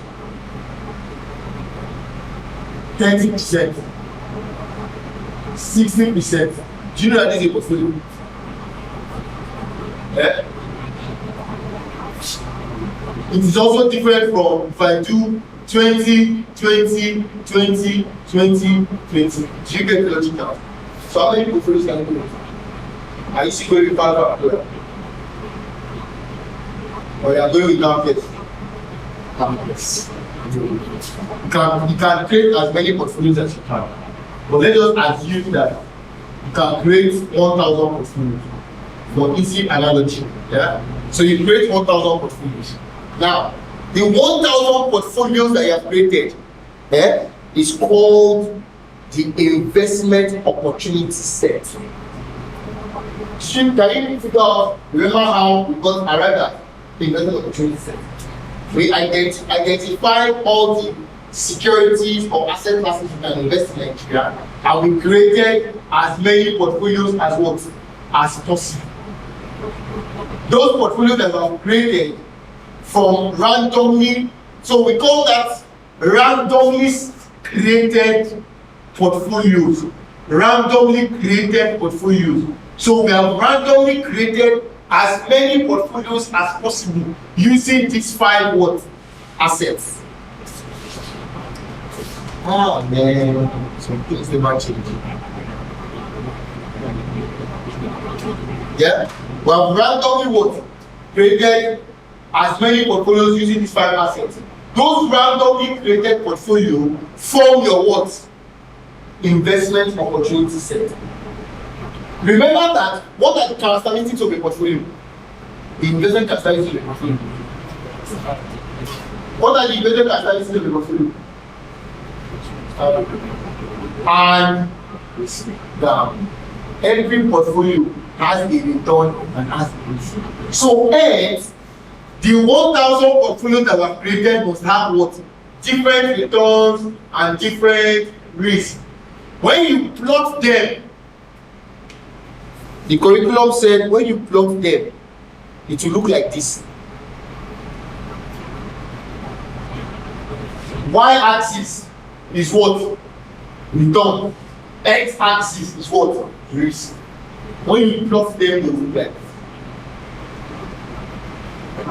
30%, 60%. Do you know that this is a portfolio? It is also different from if I do 20, 20, 20, 20, 20. Do you get the logic now? So how many portfolios can you do? Are you still going with power? Or you are going with numbers? You can create as many portfolios as you can. But let us assume that you can create 1,000 portfolios for easy analogy. Yeah? So you create 1,000 portfolios. Now, the 1,000 portfolios that you have created is called the investment opportunity set. Can you figure out, remember how we got arrived at the investment opportunity set? We identify all the securities or asset classes you can invest in Nigeria, and we created as many portfolios as possible. Those portfolios that were created from randomly, so we call that randomly created portfolios. Randomly created portfolios. So we have randomly created as many portfolios as possible using these 5 assets. Oh man, some things never change. Yeah, we have randomly created as many portfolios using these 5 assets. Those randomly created portfolio form your investment opportunity set. Remember that what are the characteristics of a portfolio? The investment characteristics of a portfolio. What are the investment characteristics of a portfolio? And down. Every portfolio has a return and has a risk. So hence, the 1,000 portfolios that were created must have different returns and different risks. When you plot them, the curriculum said when you plot them, it will look like this. Y-axis is return. X-axis is risk. When you plot them, they will look like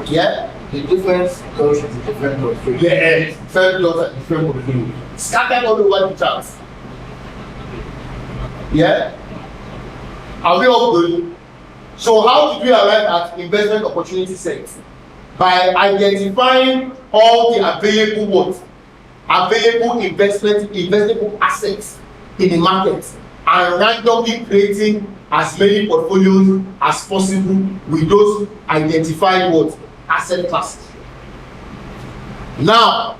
this. Yeah? The difference goes into different portfolios. Yeah, different plots and different portfolios. Scattered all over the chart. Yeah? Are we all good? So how did we arrive at investment opportunity set? by identifying all the available investable assets in the market and randomly creating as many portfolios as possible with those identified asset classes. Now,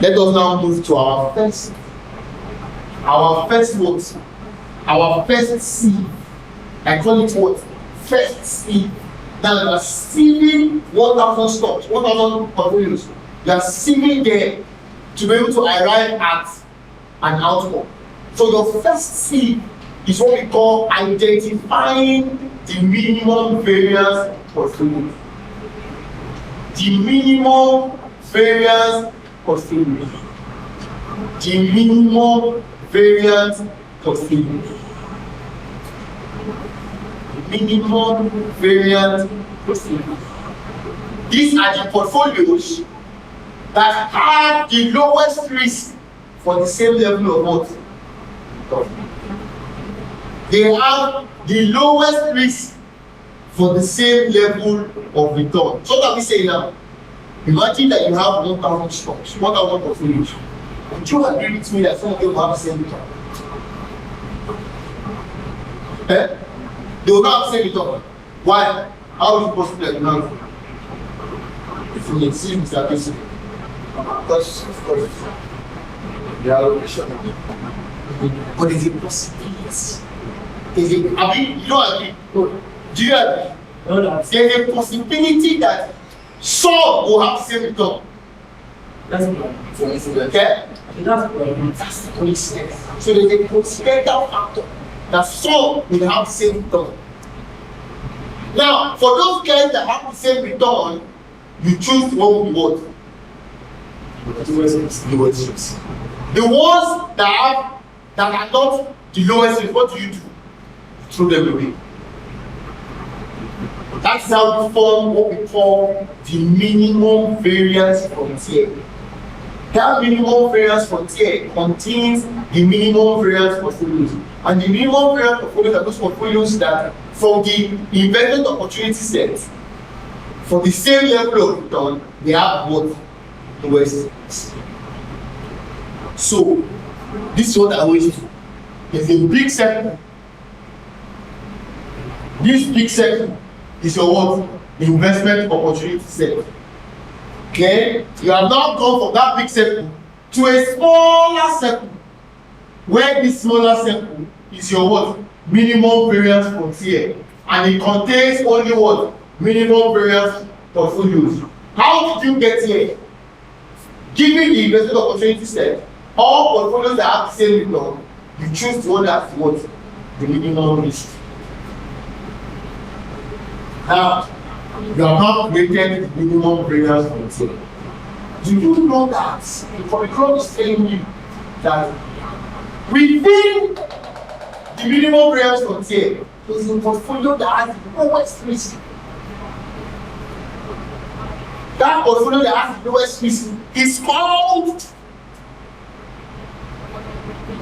let us now move to our first C. I call it first C. Now you are sieving 1,000 stocks, 1,000 portfolios. You are sieving there to be able to arrive at an outcome. So your first C is what we call identifying the minimum variance portfolio. The minimum variance portfolio. The minimum variance portfolio. Minimum variance portfolio. These are the portfolios that have the lowest risk for the same level of what? They have the lowest risk for the same level of return. So what are we saying now? Imagine that you have 1,000 stocks, 1,000 portfolios. Would you agree with me that some of them have the same return? Eh? They will not have the same return. Why? How is it possible that you have? If you exceed Mr. Casey. Because, of course, the allocation. But is it possible? Is it? I mean, you don't agree. Do you agree? No, There's a possibility that some will have the same return. that's not. Okay? That's That's coincidence. So there's a coincidental factor that some will have the same return. Now, for those guys that have the same return, you choose the one with what? Lowest risk. The ones that are not the lowest risk, what do? Throw them away. That's how we form what we call the minimum variance frontier. That minimum variance frontier contains the minimum variance portfolios. And the minimum variance portfolios are those portfolios that, from the investment opportunity set, for the same level of return, they have what? Lowest risk. So, this is what I always do. There's a big circle. This big circle is your what? Investment opportunity set. Okay? You have now gone from that big circle to a smaller circle, where this smaller circle is your what? Minimum variance frontier. And it contains only what? Minimum variance portfolios. How did you get here? Given the investment opportunity set, all portfolios that have the same return, you choose the one that's what? The minimum risk. Now, you have not created the minimum variance frontier. Do you know that the curriculum is telling you that within the minimum variance frontier is a portfolio that has the lowest risk? That portfolio that has the lowest risk is called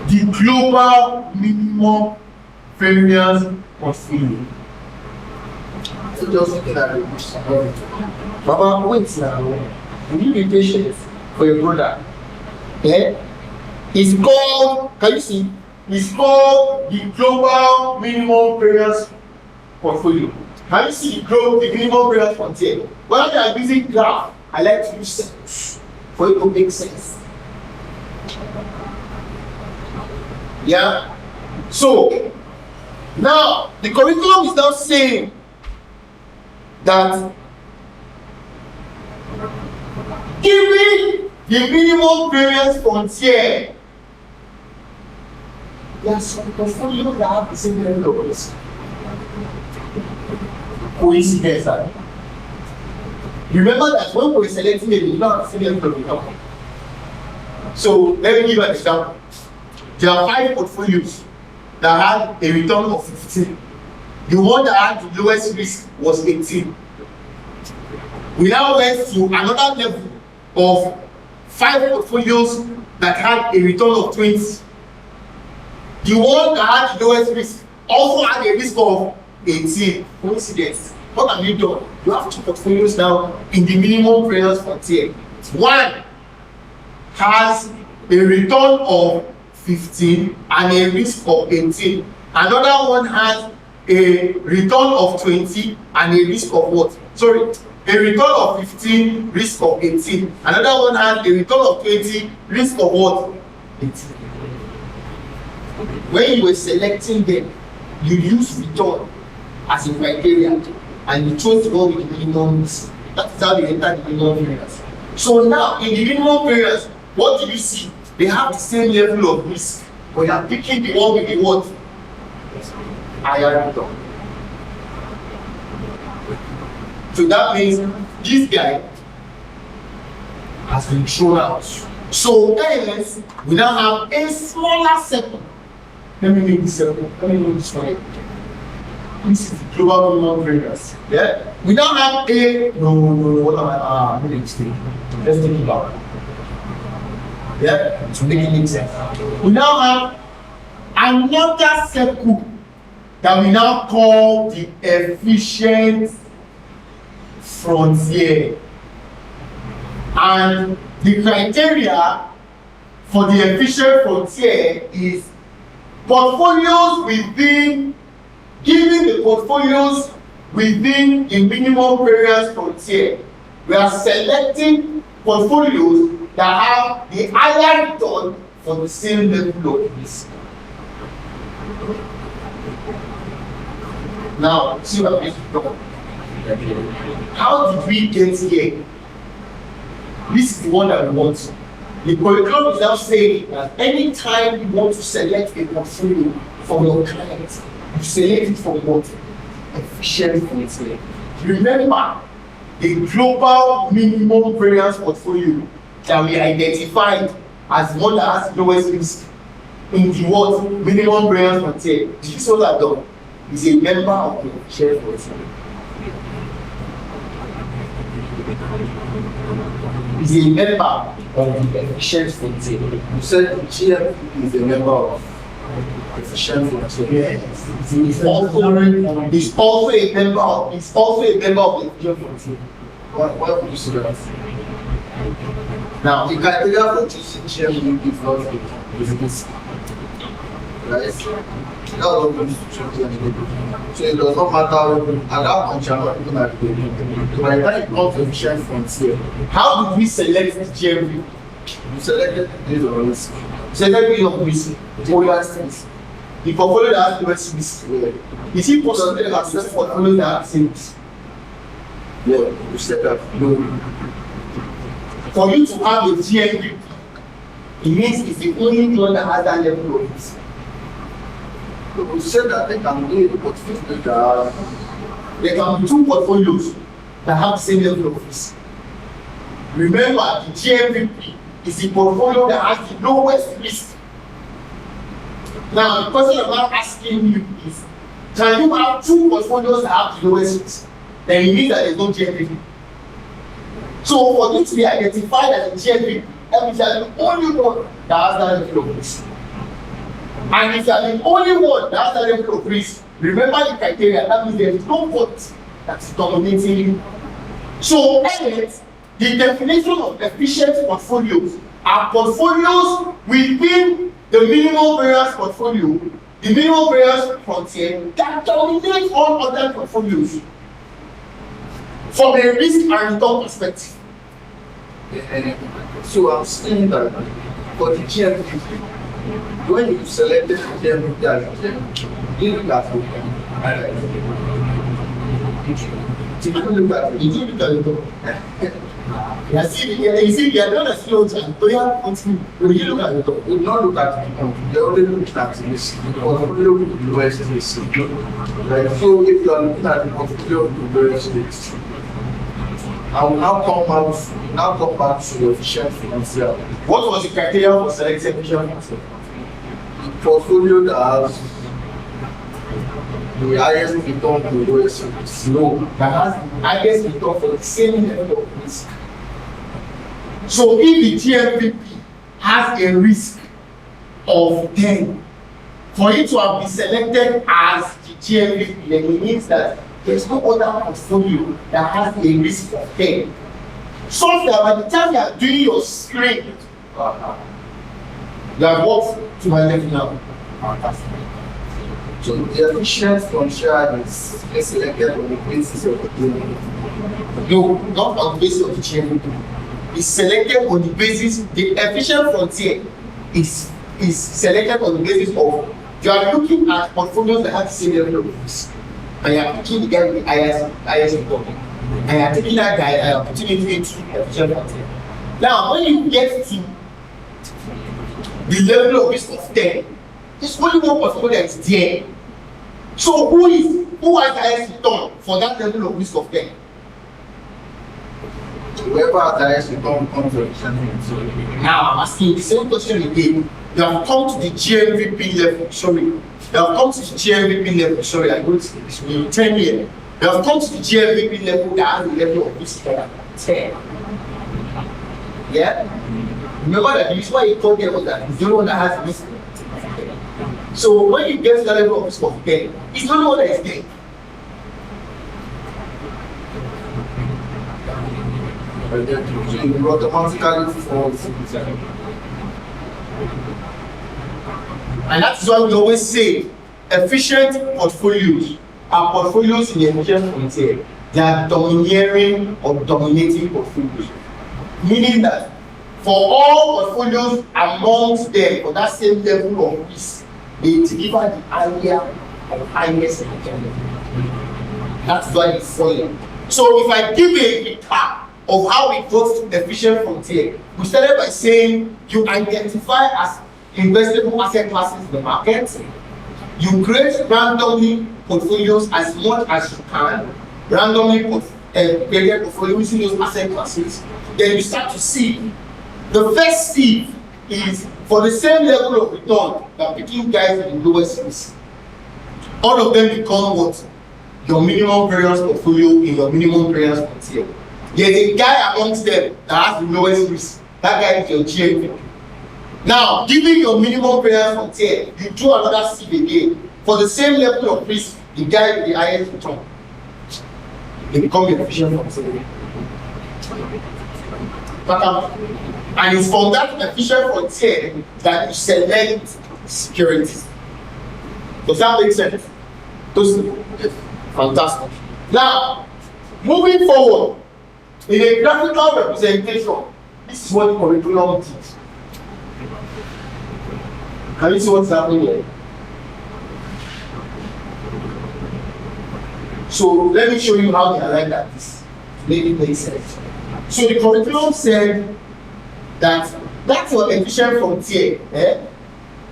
the global minimum variance portfolio. So just looking at the risk. Baba, wait now. You need to be patient for your brother. Yeah? It's called, can you see? It's called the global minimum variance portfolio. Can you see the minimum variance frontier? When I am using graph, I like to use circles for it to make sense. Yeah? So, now the curriculum is now saying that given the minimum variance frontier, there are some portfolios that have the same level of risk. Coincidence, right? Remember that when we were selecting a not the same level of return. So let me give an example. There are 5 portfolios that had a return of 15. The one that had the lowest risk was 18. We now went to another level of 5 portfolios that had a return of 20. The one that had the lowest risk also had a risk of 18. Coincidence. What have you done? You have two portfolios now in the minimum variance frontier. One has a return of 15 and a risk of 18. Another one has a return of 20 and a risk of what? Sorry, a return of 15, risk of 18. Another one has a return of 20, risk of what? 18. When you were selecting them, you use return as a criteria and you chose to go with the minimum risk. That is how you enter the minimum variance. So now in the minimum variance, what do you see? They have the same level of risk, but you are picking the one with the what? Higher return. So that means this guy has been thrown out. So hence, we now have a smaller circle. Let me make this circle. Let me make this one. This is the global minimum variance. Yeah. We now have a what am I? Make it mistake. Let's take it back. Yeah. To make it make sense. We now have another circle that we now call the efficient frontier. And the criteria for the efficient frontier is portfolios within, given the portfolios within the minimum variance frontier, we are selecting portfolios that have the higher return for the same level of risk. Now, see what we've done. How did we get here? This is the one that we want. The curriculum is now saying that anytime you want to select a portfolio for your clients, you select it from what? Efficient frontier. Remember, the global minimum variance portfolio that we identified as one that has lowest risk in the what? Minimum variance frontier. Did you see what I've done? Is a member of the efficient frontier. Is a member of the efficient frontier. You said the GFP is a member of efficient frontier. Yes. It's also a member of the efficient frontier. Why would you say that? Now, The criteria for choosing GFP is not this. Right? That's what we need to choose. So it does not matter at that point you're not looking at the by the time it comes to efficient frontier, how did we select the GMV? you selected based on risk. Select based on risk. The portfolio that has the best risk. Is it possible to have the portfolio that has the same risk? Yeah, you set up. For you to have a GMV, it means it's the only one that has that level of risk. You said that they can do it, but There can be two portfolios that have the same level of risk. Remember, the GMVP is the portfolio that has the lowest risk. Now, the question I'm now asking you is, can you have two portfolios that have the lowest risk? Then it means that there's no GMVP. So, for it to be identified as a GMVP, that means that the only one that has that level of risk. And if you are the only one that has that level of risk, remember the criteria, that means there is no vote that is dominating you. So, hence, the definition of efficient portfolios are portfolios within the minimum variance portfolio, the minimum variance frontier that dominate all other portfolios from a risk and return perspective. So I'm saying that for the GMP, when you selected the GMP as you look at You look at it. You see, you are not a slow time. When you look at it, you not look at it, you only look at this portfolio with the lowest risk. Like, so if you are looking at the portfolio with the lowest risk, I will now come back to the efficient financial. what was the criteria for selecting efficient frontier? Portfolio that has the highest return to the lowest risk. No, that has the highest return for the same level of risk. So if the GMVP has a risk of 10, for it to have been selected as the GMVP, then it means that there's no other portfolio that has a risk of 10. So that by the time you are doing your screen, you have worked to my left now. So the efficient function is selected on the basis of the GMV. No, not on the basis of the GMV. It's selected on the basis, the efficient frontier is selected on the basis of, you are looking at portfolios that have the same level of risk. And you are picking the guy with the highest return. And you are taking that guy and putting it into efficient frontier. Now, when you get to the level of risk of 10, there's only one portfolio that is there. So who has the highest return for that level of risk of 10? Whoever has the highest return comes to efficient. Now I'm asking the same question again. You have come to the GMVP level, sorry. You have come to the GMVP level, sorry, I wrote this will 10 here. You have come to the GMVP level that has the level of risk 10. Yeah? Remember that the reason why you told them was that it's the only one that has risk. So when you get to that level of risk of 10, it's the only one that is there. You automatically falls. And that is why we always say efficient portfolios are portfolios in the efficient frontier. They are domineering or dominating portfolios. Meaning that for all portfolios amongst them for that same level of risk, they deliver the area of highest return. That's why it's falling. So if I give a recap of how we got to efficient frontier, we started by saying you identify as investable asset classes in the market, you create randomly portfolios as much as you can, randomly created portfolios using those asset classes, then you start to see. The first step is for the same level of return that picking guys with the lowest risk. All of them become what? Your minimum variance portfolio in your minimum variance frontier. There's a guy amongst them that has the lowest risk. That guy is your GMV. Now, given your minimum variance frontier, you do another step again. For the same level of risk, the guy with the highest return, they become your efficient frontier. And it's from that efficient frontier that you select securities. Does that make sense? Yes. Fantastic. Now, moving forward, in a graphical representation, this is what the curriculum teaches. Can you see what's happening here? So let me show you how they are like that. This maybe makes sense. So the curriculum said that that's your efficient frontier.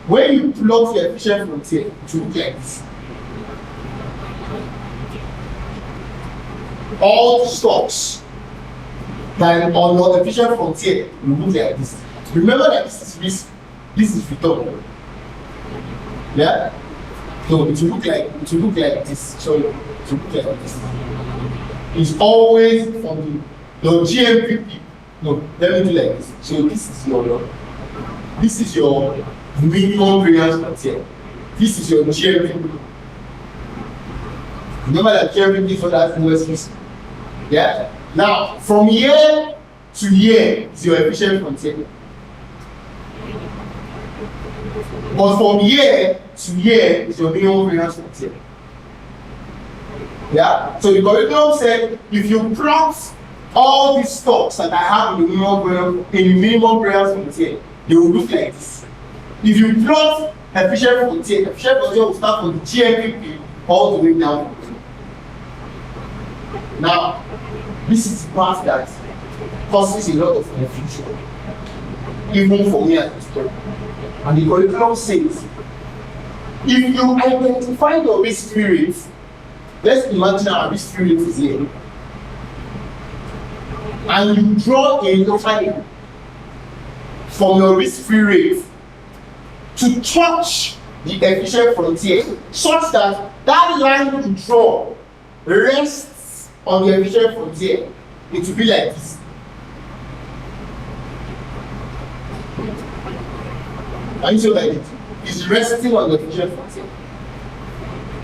When you plot your efficient frontier, it will look like this. All stocks that on your efficient frontier will look like this. Remember that this is risk, this is return. Yeah? So it will look like this. So it will look like this. It's always from your GMVP. No, let me do like this. So this is your minimum variance frontier. This is your GMVP. Remember that GMVP is what has the lowest risk. Yeah? Now, from year to year is your efficient frontier. But from year to year is your minimum variance frontier. Yeah? So the curriculum said if you plot all these stocks that I have in the minimum variance frontier, they will look like this. If you plot efficient frontier will start from the GMVP all the way down. Now, this is the part that causes a lot of confusion, even for me as a student. And the curriculum says, if you identify your risk-free rate, let's imagine our risk-free rate is here, and you draw a line from your risk-free rate to touch the efficient frontier, such that that line you draw rests on the efficient frontier, it will be like this. Can you see like it? It's resting on the efficient frontier.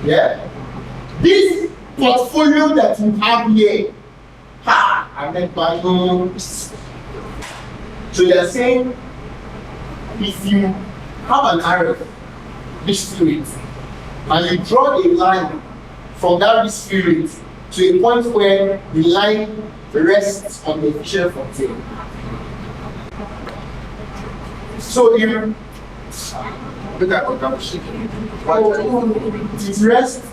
Yeah? This portfolio that you have here. I meant by no. So they are saying if you have an arrow, this fluid, and you draw a line from that risk fluid to a point where the line rests on the efficient frontier. So you Look at what I'm saying. it rests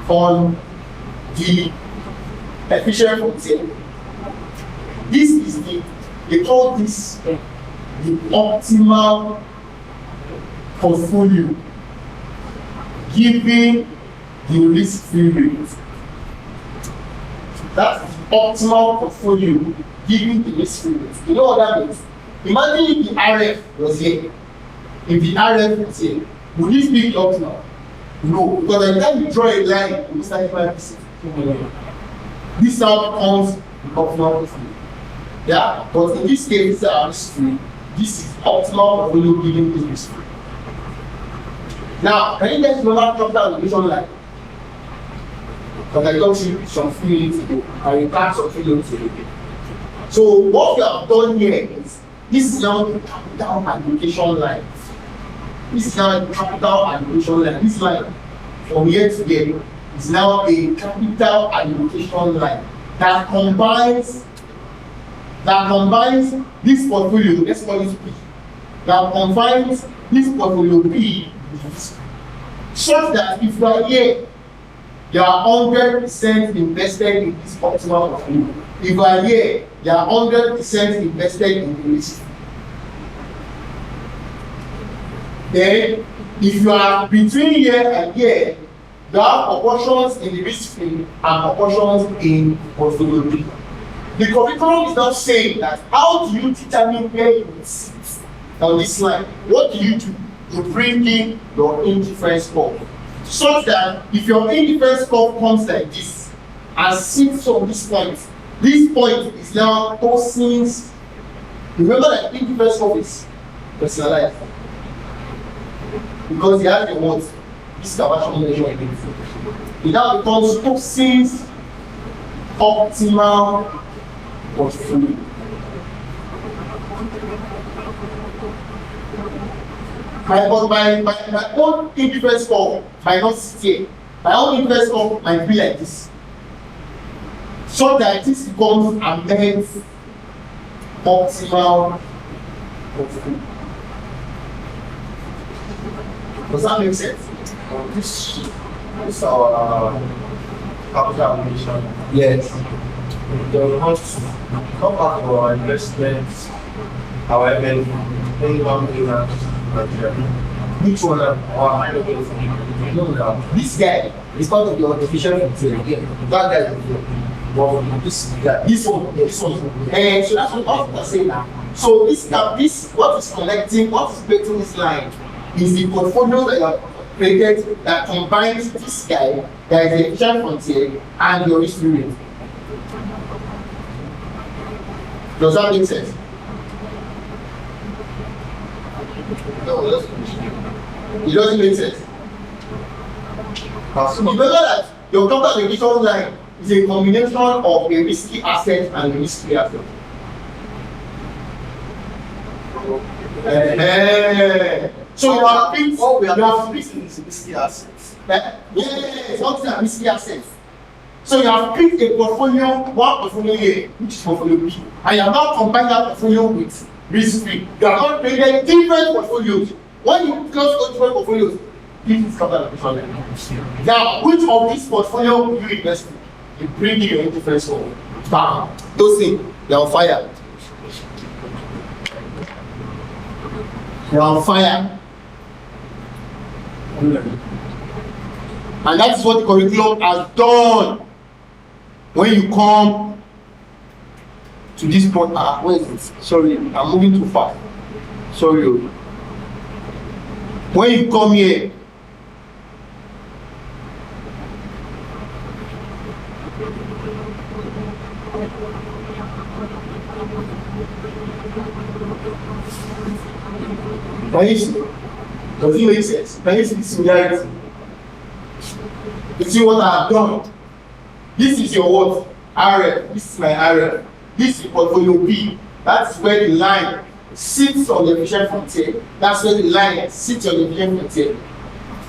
on the efficient frontier. This is they call this the optimal portfolio given the risk-free rate. That's the optimal portfolio given the risk-free rate. You know what that means? Imagine if the RF was here. If the RF was here, would this be optimal? No, because by the time you draw a line, you start 5%. This now becomes the optimal portfolio. Yeah, but in this case, risk-free. This is optimal portfolio given the risk-free. Now, can you guys remember capital allocation line? Because I taught you some few minutes ago, and you can't some few minutes ago. So what we have done here is this is now the capital allocation line. This is now the capital allocation line. This line from here to here is now a capital allocation line that combines this portfolio, let's call it P, that combines this portfolio P with this, such that if you are here, you are 100% invested in this optimal portfolio. If you are here, you are 100% invested in the risk. Then, if you are between here and here, you have proportions in the risk free and proportions in portfolio B. The curriculum is not saying that how do you determine where you will sit on this line? What do? You bring in your indifference curve, such that if your indifference curve comes like this and sits on this point is now Tosin's. Remember that indifference curve is personalized because you have the words. This is our measure. It now becomes Tosin's optimal portfolio. My own indifference curve might not sit here. My own indifference curve might be like this. So that this becomes a men's optimal portfolio. Does that make sense? This our capital allocation. Yes. The cost come back to our investments, our income payments. Which one? No, This guy is part of the artificial frontier. That guy is here. Well, this guy. This one. And so that's what I'm saying now. So this what is connecting, what is creating this line is the portfolio that you have created that combines this guy, that is the efficient frontier, and your risk rate. Does that make sense? no, It doesn't make sense. Remember that your capital allocation line is a combination of a risky asset and a risk-free asset. So you have picked, all we are you have risky assets. yes, something are risky assets. So you have picked a portfolio, one portfolio here, which is portfolio B, and you have now combined that portfolio with risk-free. You have not created different portfolios. When you close different portfolios, this is capital allocation line. Now, which of these portfolio will you invest in? You bring in your indifference curve. Bam. Those things, they are on fire. They are on fire. And that is what the curriculum has done. When you come to this point, where is it? Sorry, I'm moving too fast. Sorry. When you come here, can you see? Does it make sense? Can you see the similarity? You see what I have done? This is your what? RF. This is my RF. This is portfolio B. That's where the line sits on the efficient frontier. That's where the line sits on the efficient frontier.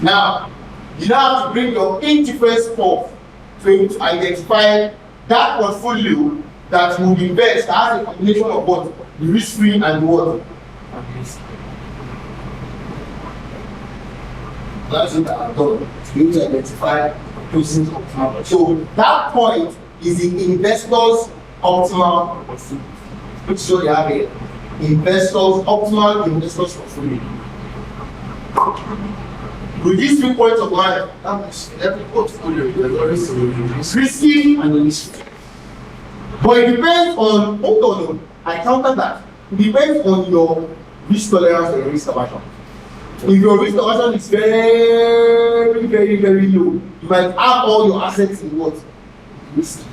Now, you now have to bring your indifference forth to identify that portfolio that will be best as a combination of what? The risk-free and what? That's what I've done. You need to identify closing optimal. So that point is the investor's optimal portfolio. Which is what you have here. Investors, optimal investors portfolio. With these 3 points of mine, every portfolio is risky and unrisky. But it depends on, hold on, I counter that. It depends on your risk tolerance and risk aversion. If your risk aversion is very, very, very low, you might have all your assets in what? Risky.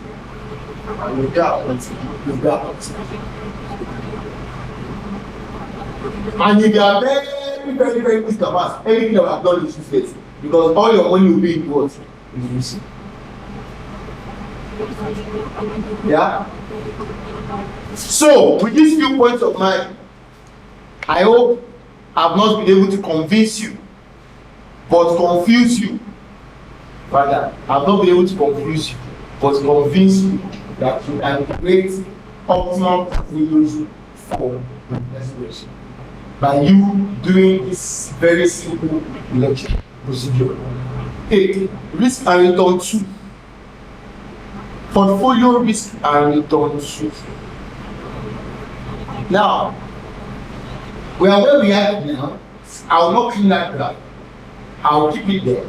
And you get and if you are very, very, very risk averse, anything that you have done is useless because all your money will be in what? In risky. Yeah? So, with these few points of mine, I hope I've not been able to convince you, but confuse you. Rather, I've not been able to confuse you, but convince you that you can create optimal portfolios for investment by you doing this very simple lecture procedure. A. Risk and return 2. Portfolio risk and return 2. Now, we are where we are now. I will not clean that graph. I will keep it there.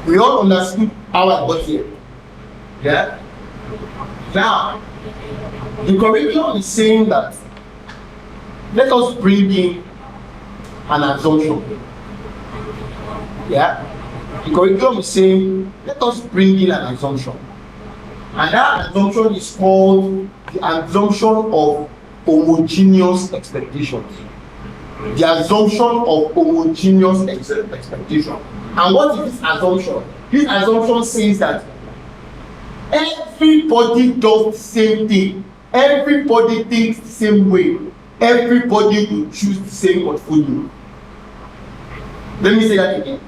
We all understood how I got here. Yeah? Now, the curriculum is saying that let us bring in an assumption. Yeah? The curriculum is saying let us bring in an assumption. And that assumption is called the assumption of homogeneous expectations. The assumption of homogeneous expectation. And what is this assumption? This assumption says that everybody does the same thing. Everybody thinks the same way. Everybody will choose the same portfolio. Let me say that again.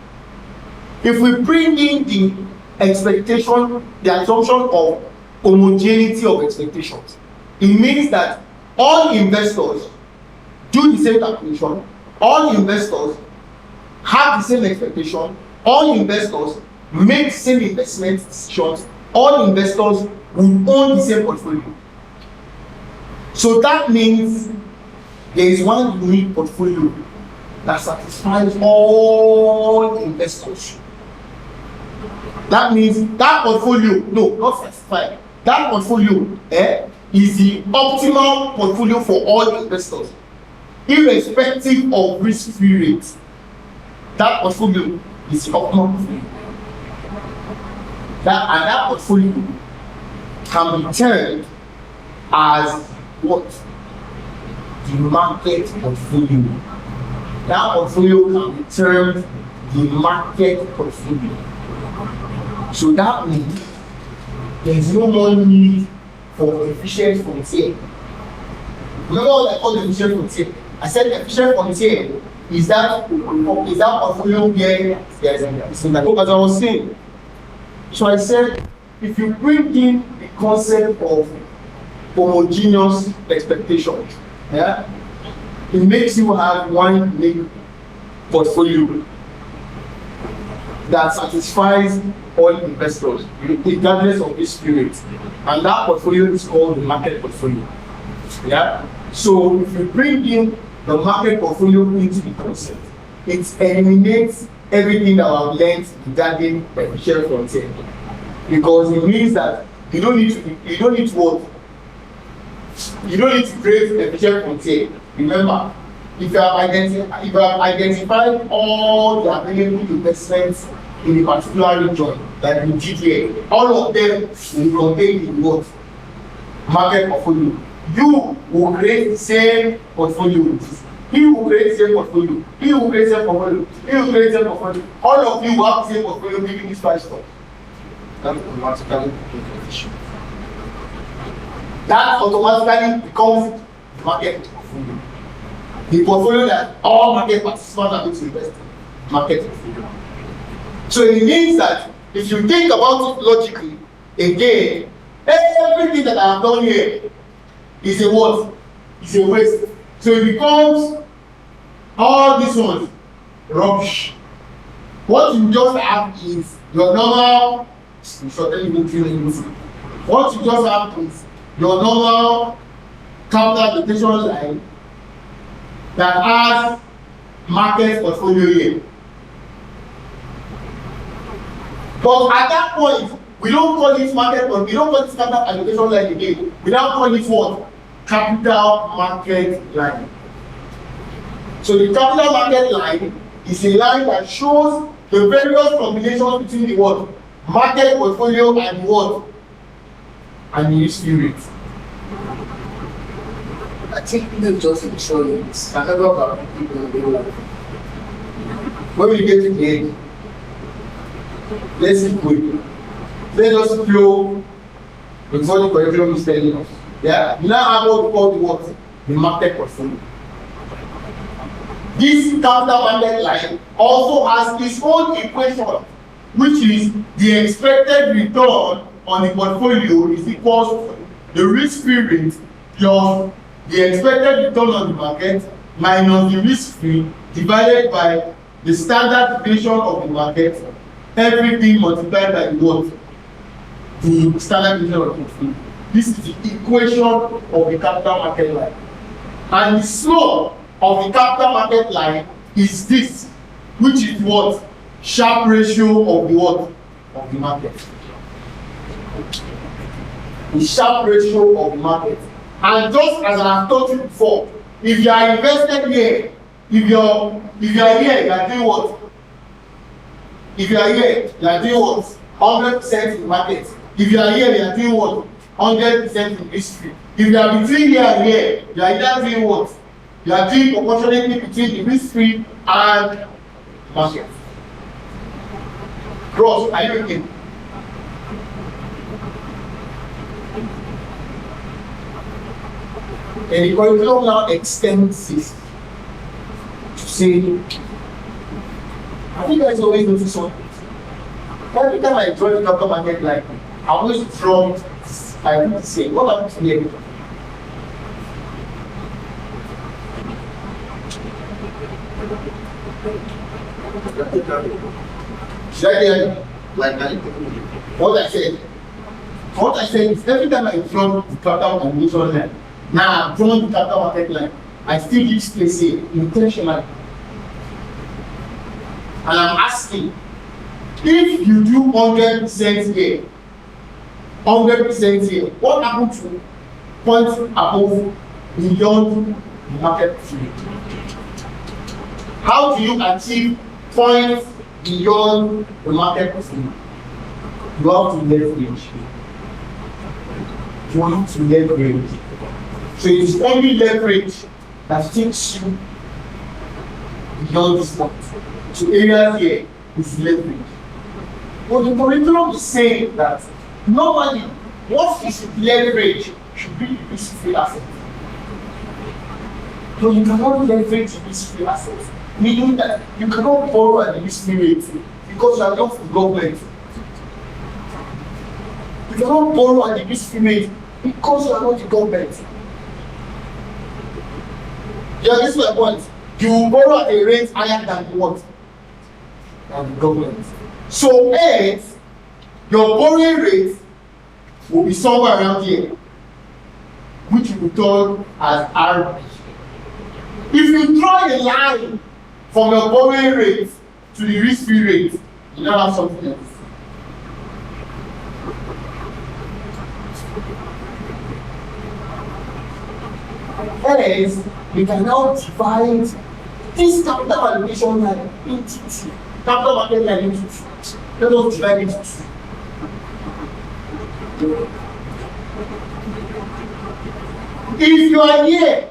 If we bring in the expectation, the assumption of homogeneity of expectations, it means that all investors do the same calculation, all investors have the same expectation, all investors make the same investment decisions, all investors will own the same portfolio. So that means there is one unique portfolio that satisfies all investors. That means that portfolio, no, not satisfied. That portfolio is the optimal portfolio for all investors, irrespective of risk-free rate. That portfolio is the optimal portfolio. That portfolio can be termed as what? The market portfolio. That portfolio can be termed the market portfolio. So that means there is no more need for efficient frontier. Remember what I call the efficient frontier? I said the efficient frontier is that portfolio where there's as I was saying. So I said if you bring in the concept of homogeneous expectations, yeah, it makes you have one unique portfolio that satisfies all investors regardless of risk rate, and that portfolio is called the market portfolio. Yeah. So if you bring in the market portfolio into the concept, it eliminates everything that I've learned regarding efficient frontier, because it means that you don't need to create efficient frontier. Remember, if you have identified all the available investments in a particular region, like in GTA, all of them will contain the what? Market portfolio. You will create the same portfolio. He will create the same portfolio. He will create the same portfolio. He will create the same portfolio. All of you will have the same portfolio giving this price stock. that automatically becomes efficient. That automatically becomes the market portfolio. The portfolio that all market participants are going to invest in. Market portfolio. So it means that if you think about it logically, again, everything that I have done here is a what? Is a waste. So it becomes all these ones rubbish. What you just have is your normal, what you just have is your normal capital allocation line that has market portfolio here. But at that point, we don't call it market, or we don't call it capital allocation line again. We now call it what? Capital market line. So the capital market line is a line that shows the various combinations between the what? Market portfolio and what? And the risk rate. I think it's just insurance. I never got people in real life. When we get to the end, let's keep going. Let us flow with what the curriculum is telling us. Yeah, we now have what we call the what? The market portfolio. This capital market line also has its own equation, which is the expected return on the portfolio is equal to the risk-free rate plus the expected return on the market minus the risk-free divided by the standard deviation of the market, everything multiplied by the what? The standard deviation of the portfolio. This is the equation of the capital market line. And the slope of the capital market line is this, which is what? Sharp ratio of the what? Of the market. The sharp ratio of the market. And just as I have told you before, if you are invested here, if you are here, you are doing what? If you are here, you are doing what? 100% in the market. If you are here, you are doing what? 100% in history. If you are between here and here, you are either doing what? You are doing proportionately between the risk-free and market. Cross, are you okay? And the curriculum now extends this to say, I think guys always notice something. Every time I draw the capital market line, I always draw this. I want to say, what happens here? Should I tell you? What I said is every time I draw the capital allocation line, now I'm drawing the capital market line, I still use place here intentionally. And I'm asking, if you do 100% here, 100% here, what happens to points above beyond the market field? How do you achieve points beyond the market field? You have to leverage. You have to leverage. So it's only leverage that takes you beyond this point. So areas here is leverage. But the curriculum is saying that normally what is leverage should be risk-free assets. So you cannot leverage risk-free assets, meaning that you cannot borrow at the risk-free rate because you are not the government. You cannot borrow at the risk-free rate because you are not the government. You understand my point? You borrow at a rate higher than what? Than the government. So hence, your borrowing rate will be somewhere around here, which we call as RB. If you draw a line from your borrowing rate to the risk-free rate, you now have something else. Hence, we can now divide this capital allocation line into two. Capital market line into two. Let us divide it into two. If you are here,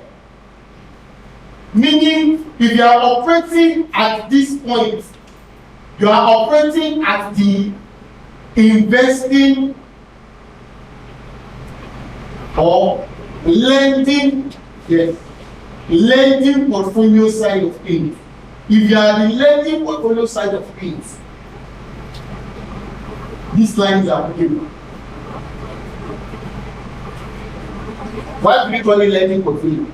meaning if you are operating at this point, you are operating at the investing or lending, yes, lending portfolio side of things. If you are the lending portfolio side of things, these lines are applicable. Why do we call it lending portfolio?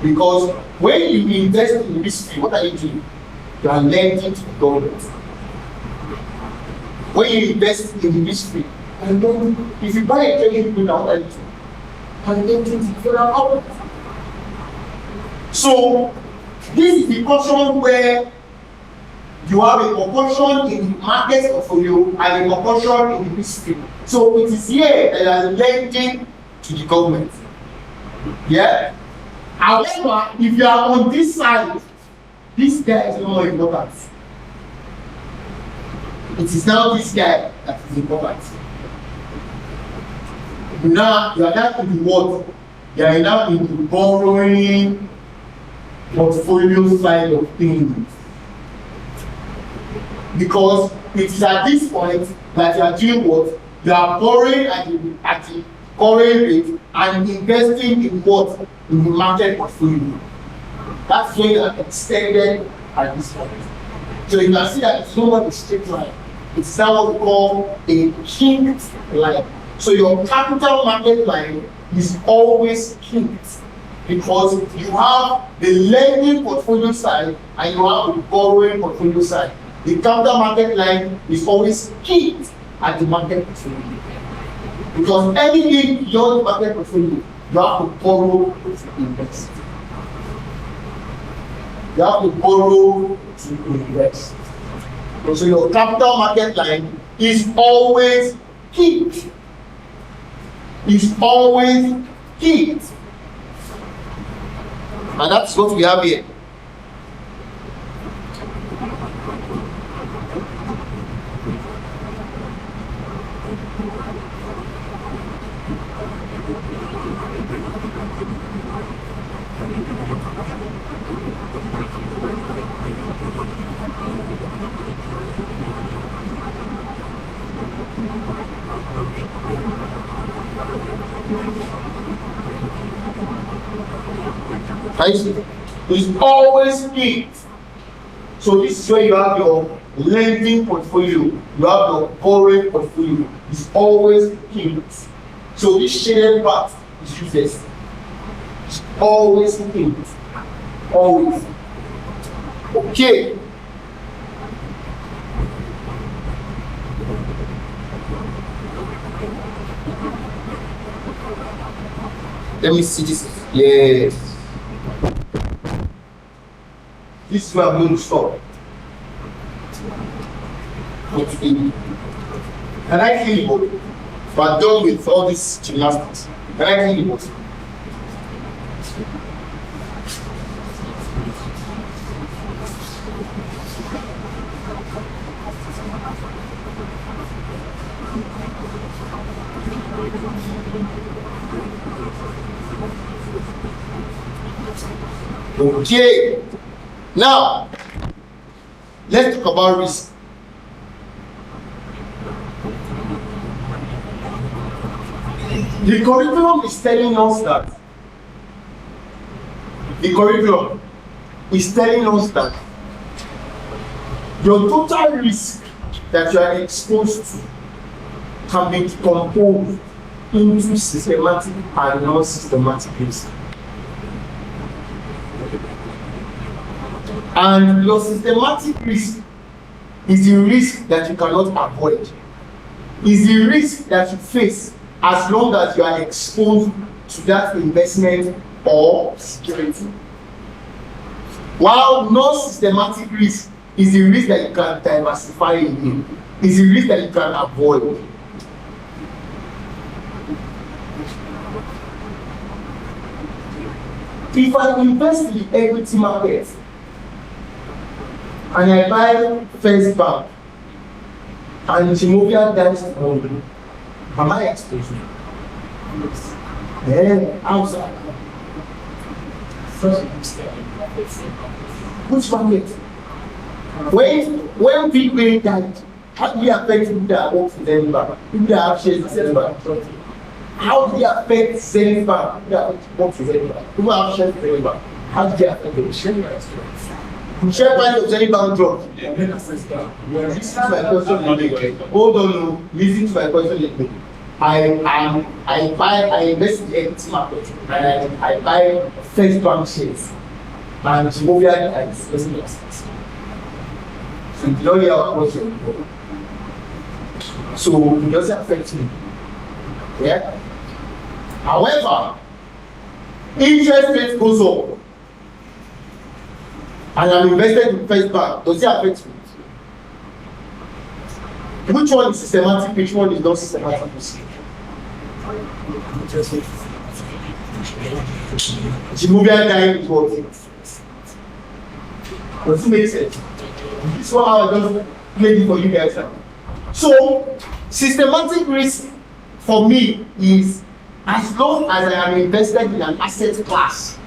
Because when you invest in this field, what are you doing? You are lending to the government. When you invest in this field, and then if you buy a trading bill now, what are you doing? And then to the federal government. So this is the portion where you have a proportion in the market portfolio and a proportion in the risk field. So it is here that you are lending to the government. Yeah. However, if you are on this side, this guy is not important. It is now this guy that is important. Now you are not in the what? You are now in the borrowing portfolio side of things. Because it is at this point that you are doing what? You are borrowing at the current rate and investing in what? In the market portfolio. That's when you are extended at this point. So you can see that it's not a straight line. It's now what we call a kinked line. So your capital market line is always kinked because you have the lending portfolio side and you have the borrowing portfolio side. The capital market line is always kinked at the market portfolio. Because anything beyond the market portfolio, you have to borrow to invest. You have to borrow to invest. So your capital market line is always kinked. Is always kinked. And that's what we have here. Is always kinked. So this is where you have your lending portfolio, you have your borrowing portfolio. It's always kinked. So this shaded part is useless. It's always kinked. Always. Okay. Let me see this. Yes. This is where I'm going to stop. For today. Can I clean the board? We're done with all this gymnastics. Can I clean the board? Okay. Now, let's talk about risk. The curriculum is telling us that your total risk that you are exposed to can be decomposed into systematic and non-systematic risk. And your systematic risk is the risk that you cannot avoid. Is the risk that you face as long as you are exposed to that investment or security. While non-systematic risk is the risk that you can diversify in, is the risk that you can avoid. If I invest in the equity market and I buy First Bank and Jimovia dies tomorrow, am I exposed? Yes. Yeah, outside. Which market? When people died, How do you affect people that work in Zenith Bank? People that have shares in Zenith Bank? How do you affect Zenith Bank? People that work in Zenith Bank? People that have shares in Zenith Bank? How do you affect them? The share price of Zenith Bank dropped. Listen to my question. Hold on, no. Listen to my question. I invest in the equity market and I buy First Bank shares and Movia is listen to us. So you don't hear our question. So it doesn't affect me. Yeah. However, interest rate goes up and I'm invested in First Bank. Does it affect me? Which one is systematic? Which one is not systematic? Jimovia dying is what? Does it make sense? This is what I just made it for you guys now. So, systematic risk for me is as long as I am invested in an asset class,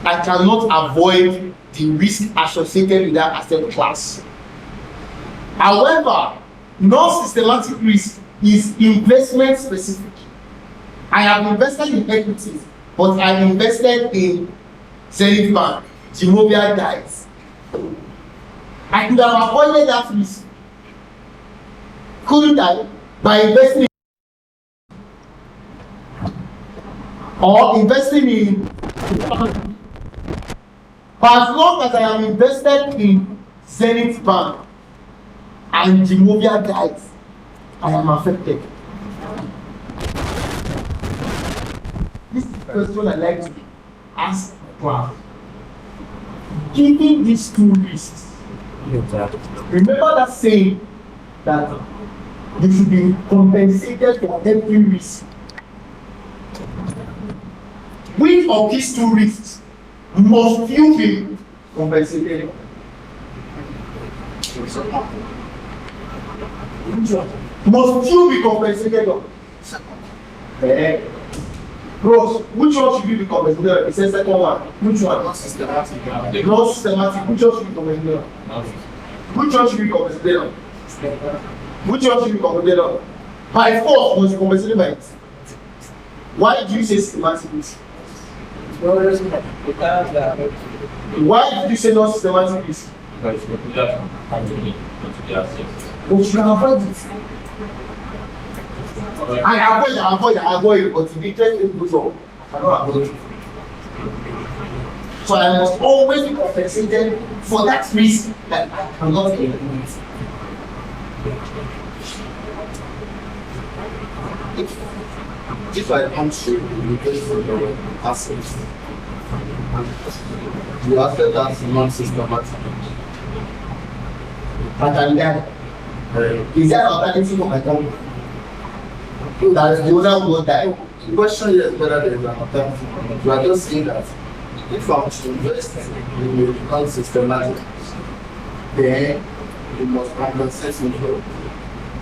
I cannot avoid the risk associated with that asset class. However, non-systematic risk is investment specific. I have invested in equities, but I invested in Zenith Bank. Jimovia dies. I could have avoided that risk. Couldn't I? By investing or investing in. But as long as I am invested in Zenith Bank and Jimovia dies, I am affected. This is the question I like to ask the class. Given these two risks, remember that saying that you should be compensated for every risk. Which of these two risks must you be compensated? Must you be compensated on? Bros, which one should you be compensated on? It's the second one. Which one? Not systematic. Not systematic. Which one should you be compensated on? Which one should you be compensated on? Which one should you be compensated on? By force, must you be compensated by it. Why do you say systematic? Why did you say not systematic? But you can avoid it. I avoid it, but if the interest rate goes up, I cannot avoid it. So I must always be compensated for that risk that I cannot eliminate. If I come to invest in your assets, you asset that's non-systematic. But I'm there. Is there an alternative for my company? That is the other one that The question here is whether there is an alternative. You are just saying that if I'm to invest in your non-systematic, then you must compensate me for.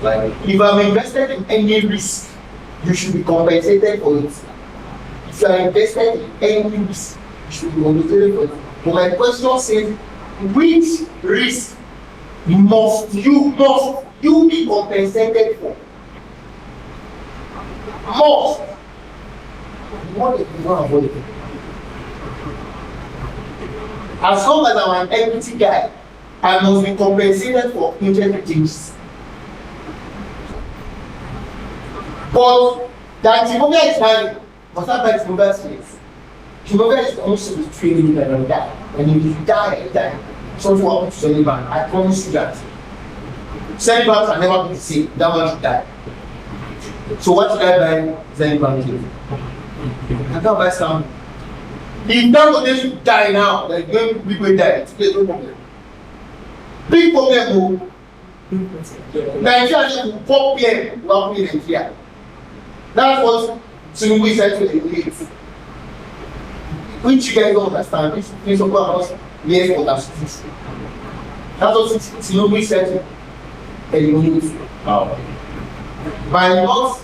Like, if I'm invested in any risk, you should be compensated for it. If you are invested in any risk, you should be compensated for it. But my question says, which risk must you be compensated for? Must. What if you don't avoid it? As long as I'm an equity guy, I must be compensated for interest changes. But that Jimovia is married, must not buy Jimovia's place. Jimovia is also be training you and die. And if you die at time, something will happen to Zenith Bank. I promise you that. Zenith Bank can never be the same, that one should die. So what should I buy Zenith Bank to? I can't buy some. If Dangote should die now, like when people die, it's no problem. Big problem, Nigeria should pop here, not in Nigeria. That's what Tinubu said to the elite. Which you guys don't understand. This is about years for that. That's what Tinubu said to the elite. By not,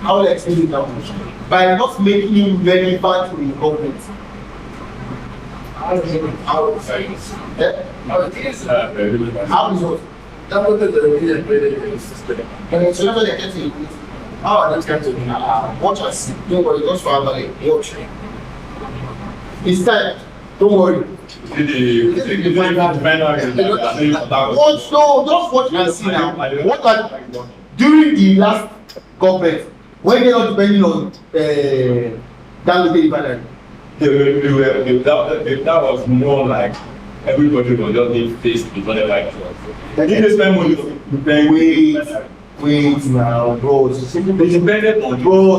how will I explain it now? By not making him relevant to the government. How is what? That was the really system. And so that's what they're getting. How are they getting to watch and see? Don't worry, just for family. Watch. It's time. Don't worry. Watch, no, just watch and see now. What like during the last government, when they not depending on Dangote refinery. That was more like everybody was just being faced with whatever it was. They didn't spend money to Wait now, bro. They depended on Bro.